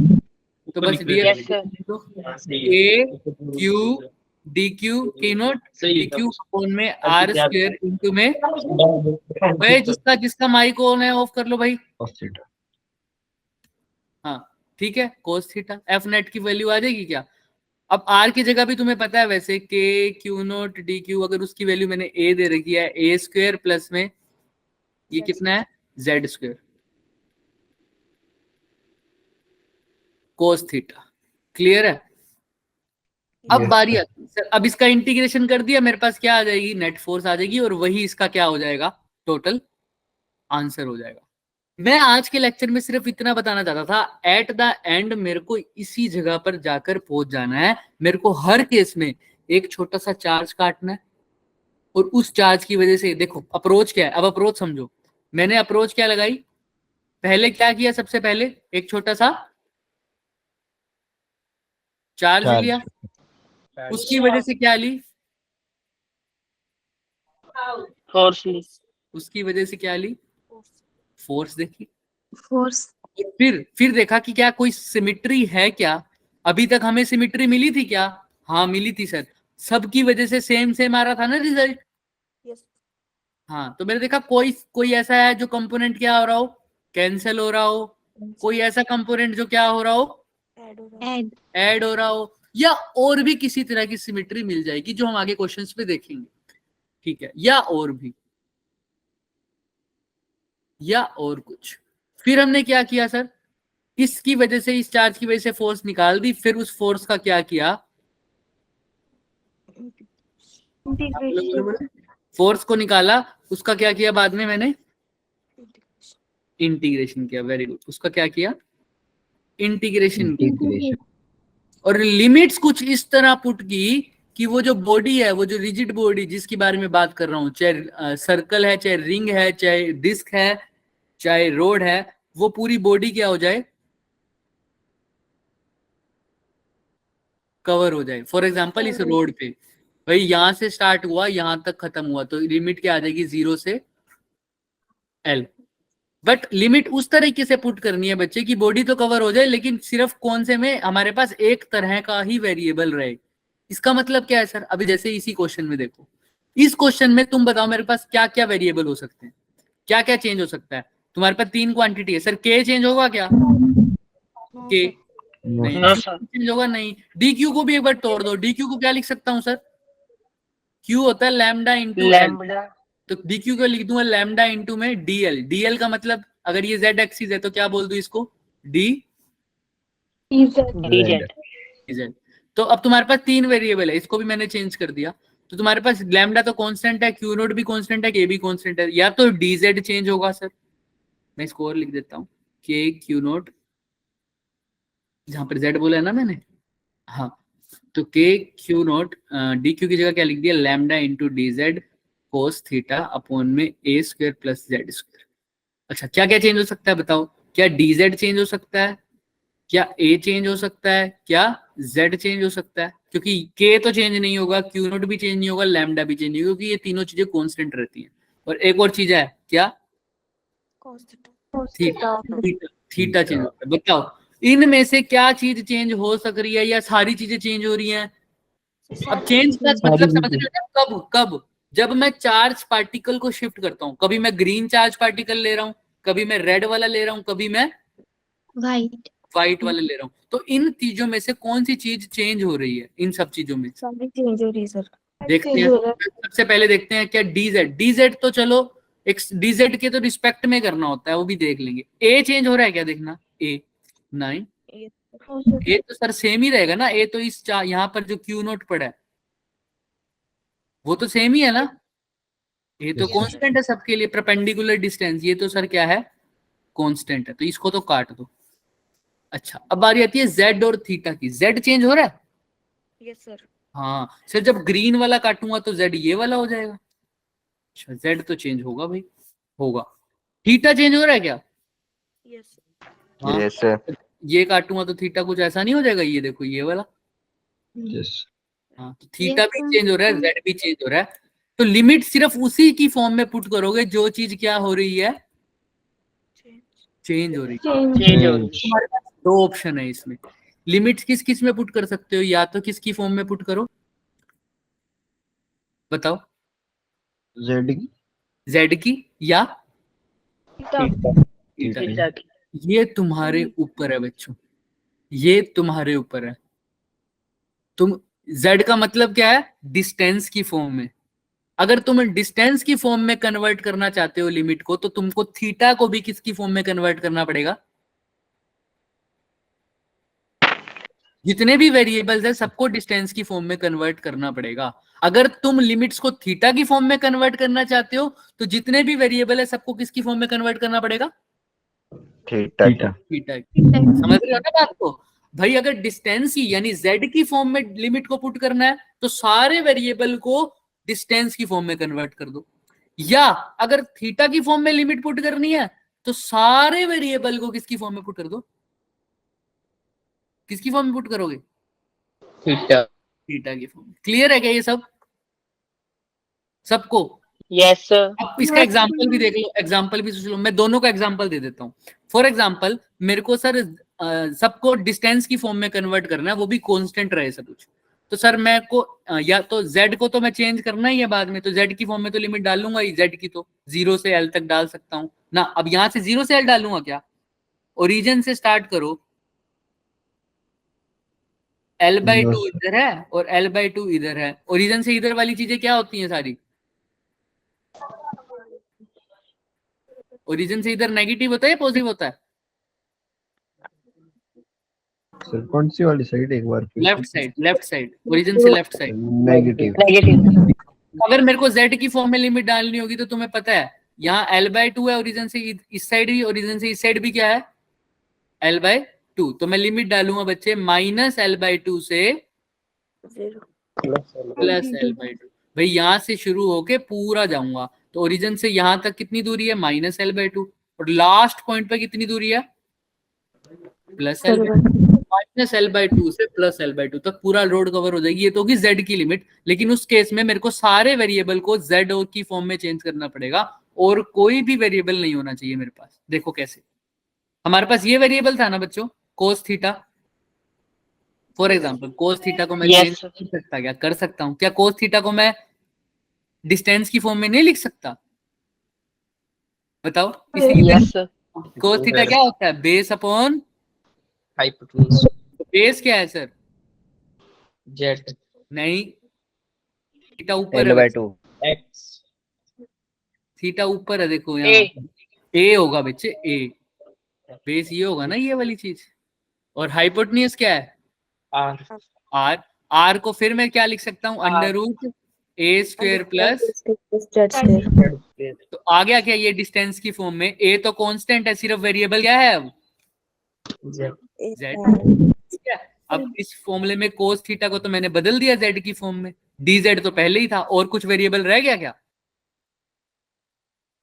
तो बस df a q dq k not dq upon में r स्क्वायर इनटू में, भाई जिसका माइक ऑन है ऑफ कर लो भाई, हाँ ठीक है, कोस थीटा। एफ नेट की वैल्यू आ जाएगी क्या? अब आर की जगह भी तुम्हें पता है वैसे, के क्यू नोट डी क्यू, अगर उसकी वैल्यू मैंने ए दे रखी है, ए स्क्वायर प्लस में ये कितना है, Z square, cos theta. Clear है? अब बारी आती है, अब इसका इंटीग्रेशन कर दिया, मेरे पास क्या आ जाएगी, नेट फोर्स आ जाएगी, और वही इसका क्या हो जाएगा, टोटल आंसर हो जाएगा। मैं आज के लेक्चर में सिर्फ इतना बताना चाहता था, एट द एंड मेरे को इसी जगह पर जाकर पहुंच जाना है, मेरे को हर केस में एक छोटा सा चार्ज काटना है, और उस चार्ज की वजह से देखो अप्रोच क्या है। अब अप्रोच समझो, मैंने अप्रोच क्या लगाई, पहले क्या किया, सबसे पहले एक छोटा सा चार्ज लिया, उसकी वजह से क्या ली,
फोर्स ली,
उसकी वजह से क्या ली, फोर्स देखी,
फोर्स।
फिर देखा कि क्या कोई सिमिट्री है क्या, अभी तक हमें सिमिट्री मिली थी क्या, हाँ मिली थी सर, सबकी वजह से सेम सेम आ रहा था ना रिजल्ट, हाँ। तो मैंने देखा कोई ऐसा है जो कंपोनेंट क्या हो रहा हो, कैंसिल हो रहा हो, कोई ऐसा कंपोनेंट जो क्या हो रहा हो, ऐड हो रहा हो, या और भी किसी तरह की सिमिट्री मिल जाएगी जो हम आगे क्वेश्चंस पे देखेंगे, ठीक है, या और भी, या और कुछ। फिर हमने क्या किया सर, इसकी वजह से, इस चार्ज की वजह से फोर्स निकाल दी, फिर उस फोर्स का क्या किया, फोर्स को निकाला, उसका क्या किया बाद में मैंने, इंटीग्रेशन किया, वेरी गुड, उसका क्या किया, इंटीग्रेशन किया, और लिमिट्स कुछ इस तरह पुट की कि वो जो बॉडी है, वो जो रिजिड बॉडी जिसके बारे में बात कर रहा हूं, चाहे सर्कल है, चाहे रिंग है, चाहे डिस्क है, चाहे रोड है, वो पूरी बॉडी क्या हो जाए, कवर हो जाए। फॉर एग्जांपल इस रोड पे भाई यहां से स्टार्ट हुआ, यहां तक खत्म हुआ, तो लिमिट क्या आ जाएगी, 0 से L। बट लिमिट उस तरीके से पुट करनी है बच्चे की बॉडी तो कवर हो जाए, लेकिन सिर्फ कौन से में, हमारे पास एक तरह का ही वेरिएबल रहे। इसका मतलब क्या है सर, अभी जैसे इसी क्वेश्चन में देखो, इस क्वेश्चन में तुम बताओ मेरे पास क्या क्या वेरिएबल हो सकते हैं, क्या क्या चेंज हो सकता है। तुम्हारे पास 3 क्वांटिटी है सर, के चेंज होगा क्या, के नहीं चेंज होगा, नहीं। डी क्यू को भी एक बार तोड़ दो, डी क्यू को क्या लिख सकता हूं सर, Q होता है लैम्डा इंटू एल,
लैम्बडा
तो dq को लिख दूंगा लैम्डा इंटू में dl। dl का मतलब अगर ये z एक्सिस है तो क्या बोल दूं इसको, d
dz
z। तो अब तुम्हारे पास 3 वेरिएबल है, इसको भी मैंने चेंज कर दिया, तो तुम्हारे पास लैम्डा तो कांस्टेंट है, q नोट भी कांस्टेंट है, k भी कांस्टेंट है, या तो dz चेंज होगा सर, मैं इसको और लिख देता हूँ k q नोट, जहां पर z बोला है ना मैंने, हाँ, तो k q नोट dq की जगह क्या लिख दिया, lambda into dz cos theta upon में a square plus z square. अच्छा क्या क्या चेंज हो सकता है बताओ, क्या dz चेंज हो सकता है, क्या a चेंज हो सकता है, क्या z चेंज हो सकता है, क्योंकि k तो चेंज नहीं होगा, q नोट भी चेंज नहीं होगा, लैम्डा भी चेंज नहीं होगा, क्योंकि ये तीनों चीजें कांस्टेंट रहती हैं। और एक और चीज है क्या, थीटा, थीटा चेंज होता है। बताओ इनमें से क्या चीज चेंज हो सक रही है या सारी चीजें चेंज हो रही हैं। अब चेंज का मतलब समझ रहे हो, कब कब, जब मैं चार्ज पार्टिकल को शिफ्ट करता हूं, कभी मैं ग्रीन चार्ज पार्टिकल ले रहा हूं, कभी मैं रेड वाला ले रहा हूं, कभी मैं
White.
व्हाइट वाला ले रहा हूं, तो इन चीजों में से कौन सी चीज चेंज हो रही है, इन सब चीजों में
सारी चेंज हो रही है सर।
देखते हैं। सबसे पहले देखते हैं क्या डीजेड, डीजेड तो चलो एक डीजेड के तो रिस्पेक्ट में करना होता है, वो भी देख लेंगे। ए चेंज हो रहा है क्या, देखना ए नहीं, ए तो सर सेम ही रहेगा ना, ए तो इस यहाँ पर जो क्यू नोट पड़ा है वो तो सेम ही है ना, ये तो कांस्टेंट है सबके लिए, परपेंडिकुलर डिस्टेंस, ये तो सर क्या है, कांस्टेंट है, तो इसको तो काट दो। अच्छा अब बारी आती है जेड और थीटा की, जेड चेंज हो रहा है,
यस सर।
हाँ सर, जब ग्रीन वाला काटूंगा तो जेड ये वाला हो जाएगा। अच्छा जेड तो चेंज होगा भाई, होगा। थीटा चेंज हो रहा है क्या,
यस
हाँ,
Yes, sir.
ये काटूंगा तो थीटा कुछ ऐसा नहीं हो जाएगा, ये देखो ये वाला,
Yes.
हाँ, तो थीटा
Yes,
भी
sir.
चेंज हो रहा है, जेड भी चेंज हो रहा है, तो लिमिट सिर्फ उसी की फॉर्म में पुट करोगे जो चीज क्या हो रही है, चेंज हो रही है।
चेंज हो रही है।
तुम्हारे पास 2 ऑप्शन है इसमें, लिमिट किस किस में पुट कर सकते हो, या तो किसकी फॉर्म में पुट करो, बताओ,
Z की
जेड की या
थीटा
थीटा की
ये तुम्हारे ऊपर है बच्चों, ये तुम्हारे ऊपर है। तुम z का मतलब क्या है, डिस्टेंस की फॉर्म में, अगर तुम डिस्टेंस की फॉर्म में कन्वर्ट करना चाहते हो लिमिट को, तो तुमको थीटा को भी किसकी फॉर्म में कन्वर्ट करना पड़ेगा, जितने भी वेरिएबल्स है सबको डिस्टेंस की फॉर्म में कन्वर्ट करना पड़ेगा। अगर तुम लिमिट्स को थीटा की फॉर्म में कन्वर्ट करना चाहते हो तो जितने भी वेरिएबल है सबको किसकी फॉर्म में कन्वर्ट करना पड़ेगा,
Theta.
थीटा की। समझ रहे हो ना बात को भाई, अगर डिस्टेंस की यानी z की फॉर्म में लिमिट को पुट करना है तो सारे वेरिएबल को डिस्टेंस की फॉर्म में कन्वर्ट कर दो, या अगर थीटा की फॉर्म में लिमिट पुट करनी है तो सारे वेरिएबल को किसकी फॉर्म में पुट कर दो, किसकी फॉर्म में पुट करोगे,
थीटा।
थीटा की फॉर्म। क्लियर है क्या ये सब सबको।
यस सर
अब इसका एग्जांपल भी देख लो, एग्जांपल भी सोच लो, मैं दोनों का एग्जांपल दे देता हूँ। फॉर एग्जांपल मेरे को सर सबको डिस्टेंस की फॉर्म में कन्वर्ट करना है, वो भी कांस्टेंट रहे सब कुछ, तो सर मैं को या तो z को तो मैं चेंज करना ही है बाद में, तो z की फॉर्म में तो लिमिट डालूंगा ही, z की तो 0 से l तक डाल सकता हूँ ना। अब यहाँ से 0 से l डालूंगा क्या, ओरिजिन से स्टार्ट करो, l/2 इधर है और l/2 इधर है, ओरिजिन से इधर वाली चीजें क्या होती हैं सारी, ओरिजिन से इधर नेगेटिव होता है या पॉजिटिव होता है,
सर कौन सी वाली साइड, एक बार फिर
left side, left side, origin से लेफ्ट साइड।
नेगेटिव।
नेगेटिव
अगर मेरे को z की फॉर्म में लिमिट डालनी होगी तो तुम्हें पता है यहाँ l/2 है, ओरिजिन से इस साइड भी, ओरिजिन से इस साइड भी क्या है l/2, तो मैं लिमिट डालूंगा बच्चे -l/2 से +l/2। भाई यहाँ से शुरू होके पूरा जाऊंगा तो ओरिजिन से यहाँ तक कितनी दूरी है, -l/2, और लास्ट पॉइंट पे कितनी दूरी है, +l/2, -l/2 से +l/2 तक पूरा रोड कवर हो जाएगी। ये तो होगी z की लिमिट, लेकिन उस केस में मेरे को सारे वेरिएबल को z और की फॉर्म में चेंज करना पड़ेगा और कोई भी वेरिएबल नहीं होना चाहिए मेरे पास। देखो कैसे, हमारे पास ये वेरिएबल था ना बच्चों, cos theta, for example cos theta को मैं चेंज कर सकता, क्या कर सकता हूँ, क्या cos थीटा को मैं डिस्टेंस की फॉर्म में नहीं लिख सकता, बताओ।
यस सर
cos थीटा क्या होता है, बेस अपॉन
हाइपोटेन्यूज
बेस क्या है सर,
जेड
नहीं थीटा ऊपर
L
है,
by 2.
X
थीटा ऊपर है, देखो यहाँ ए होगा बच्चे, ए बेस ये होगा ना, ये वाली चीज। और हाइपोटेन्यूज क्या है?
R
are. आर को फिर मैं क्या लिख सकता हूँ? अंडर रूट ए स्क्वायर प्लस,
जेड स्क्वायर।
तो आ गया क्या ये डिस्टेंस की फॉर्म में? ए तो कांस्टेंट है, सिर्फ वेरिएबल क्या है अब?
Z
Z. ठीक है, अब इस फॉर्मूले में कोस थीटा को तो मैंने बदल दिया जेड की फॉर्म में, डी जेड तो पहले ही था, और कुछ वेरिएबल रह गया क्या?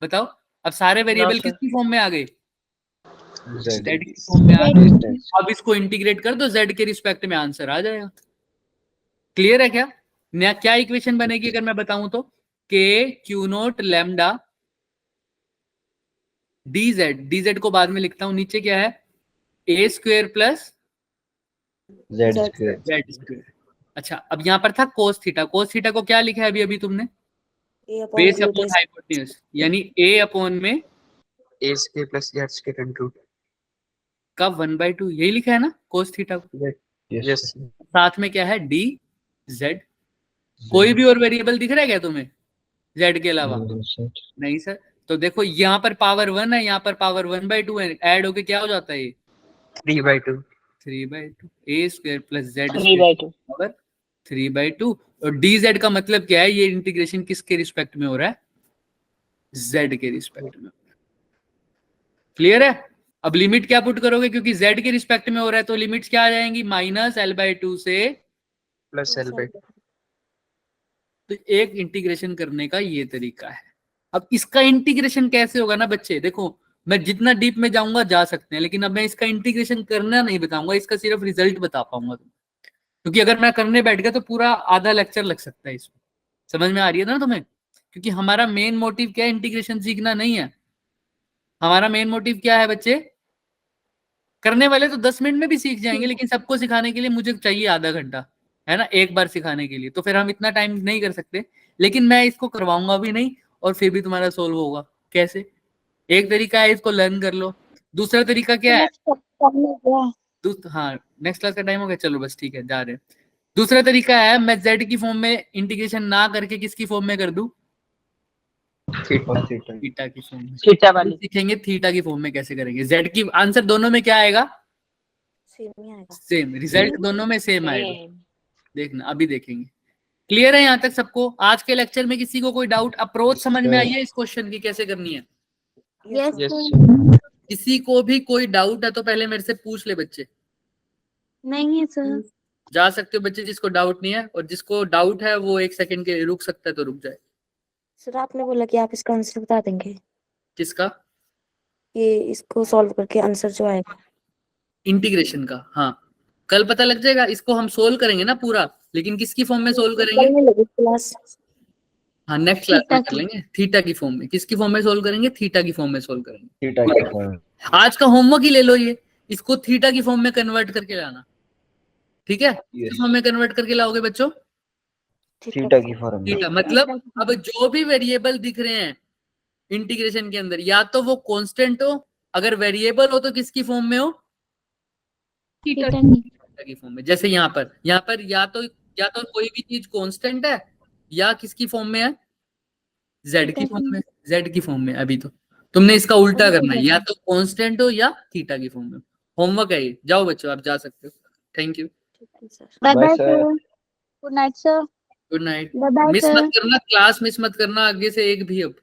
बताओ, अब सारे वेरिएबल
sir.
किसकी फॉर्म में आ गए?
Z.
जेड की फॉर्म में आ गए।
Distance.
अब इसको इंटीग्रेट कर दो जेड के रिस्पेक्ट में, आंसर आ जाएगा। क्लियर है क्या? नया क्या इक्वेशन बनेगी अगर मैं बताऊं तो? K Q naught lambda D Z को बाद में लिखता हूं, नीचे क्या है? A square plus
Z square.
Z square. अच्छा, अब यहाँ पर था कोस थीटा, कोस थीटा को क्या लिखा है अभी अभी तुमने? बेस अपॉन हाइपोटेन्यूज, यानी ए अपॉन में
A square plus Z square and root.
का 1/2, यही लिखा है ना कोस थीटा को।
Yes.
Yes.
साथ में क्या है? D Z. कोई भी और वेरिएबल दिख रहा है क्या तुम्हें जेड के अलावा? नहीं सर। तो देखो यहाँ पर पावर 1 है, यहाँ पर पावर 1/2 है, ऐड होके क्या हो जाता है? ये
3/2.
3/2 ए स्क्वायर प्लस जेड
3/2
पावर 3/2। और डी जेड का मतलब क्या है? ये इंटीग्रेशन किसके रिस्पेक्ट में हो रहा है? जेड के रिस्पेक्ट में। क्लियर है? अब लिमिट क्या पुट करोगे? क्योंकि जेड के रिस्पेक्ट में हो रहा है तो लिमिट्स क्या आ जाएंगी? -L/2 से
Plus L/2.
तो एक इंटीग्रेशन करने का ये तरीका है। अब इसका इंटीग्रेशन कैसे होगा ना बच्चे, देखो मैं जितना डीप में जाऊंगा जा सकते हैं, लेकिन अब मैं इसका इंटीग्रेशन करना नहीं बताऊंगा, इसका सिर्फ रिजल्ट बता पाऊंगा तुम, क्योंकि अगर मैं करने बैठ गया तो पूरा आधा लेक्चर लग सकता है इसमें। समझ में आ रही है ना तुम्हें? क्योंकि हमारा मेन मोटिव क्या है? इंटीग्रेशन सीखना नहीं है। हमारा मेन मोटिव क्या है बच्चे? करने वाले तो 10 मिनट में भी सीख जाएंगे, लेकिन सबको सिखाने के लिए मुझे चाहिए आधा घंटा, है ना, एक बार सिखाने के लिए, तो फिर हम इतना टाइम नहीं कर सकते। लेकिन मैं इसको करवाऊंगा भी नहीं और फिर भी तुम्हारा सोल्व होगा। कैसे? एक तरीका है, इसको लर्न कर लो। दूसरा तरीका क्या है? हाँ, नेक्स्ट क्लास का टाइम हो गया, चलो बस ठीक है, जा रहे हैं। दूसरा तरीका है, मैं जेड की फॉर्म में इंटीग्रेशन ना करके किसकी फॉर्म में कर दूं? थीटा की फॉर्म में।
थीटा वाली
सीखेंगे थीटा की फॉर्म में कैसे करेंगे। जेड की आंसर दोनों में क्या आएगा?
सेम ही आएगा।
सेम रिजल्ट दोनों में सेम आएगा। देखना, अभी देखेंगे। क्लियर है यहाँ तक सबको? आज के लेक्चर में किसी को कोई डाउट? अप्रोच समझ में आई है इस क्वेश्चन की कैसे करनी है?
Yes,
Yes.
sir.
किसी को भी कोई डाउट है तो पहले मेरे से पूछ ले बच्चे।
नहीं है सर।
जा सकते हो बच्चे जिसको डाउट नहीं है, और जिसको डाउट है वो 1 सेकंड के लिए रुक सकता है तो रुक जाए।
सर आपने बोला कि आप इसका आंसर बता देंगे,
किसका?
ये इसको सॉल्व करके आंसर जो आएगा।
इंटीग्रेशन का? हाँ, कल पता लग जाएगा। इसको हम सोल्व करेंगे ना पूरा, लेकिन किसकी फॉर्म में सोल्व करेंगे?
कल में लगी क्लास।
हाँ, नेक्स्ट क्लास में
थीटा
कर लेंगे। थीटा की फॉर्म में। किसकी फॉर्म में सोल्व करेंगे? थीटा की फॉर्म में सोल्व करेंगे।
Theta की form.
आज का होमवर्क ही ले लो, ये इसको थीटा की फॉर्म में कन्वर्ट करके लाना। ठीक है? किस फॉर्म में कन्वर्ट करके लाओगे बच्चों?
Theta की form.
थीटा मतलब अब जो भी वेरिएबल दिख रहे हैं इंटीग्रेशन के अंदर, या तो वो कांस्टेंट हो, अगर वेरिएबल हो तो किसकी फॉर्म में हो?
थीटा
की फॉर्म में। जैसे यहाँ पर या तो कोई भी चीज कांस्टेंट है या किसकी फॉर्म में है? जेड की फॉर्म में। जेड की फॉर्म में। अभी तो तुमने इसका उल्टा करना है, या तो कांस्टेंट हो या थीटा की फॉर्म में। होमवर्क है ये, जाओ बच्चों आप जा सकते हो। Thank you,
bye bye
Bye,
sir.
sir.
Good night sir.
Good night.
Bye bye
miss
sir.
मत करना, क्लास मिस मत करना आगे से एक भी अब।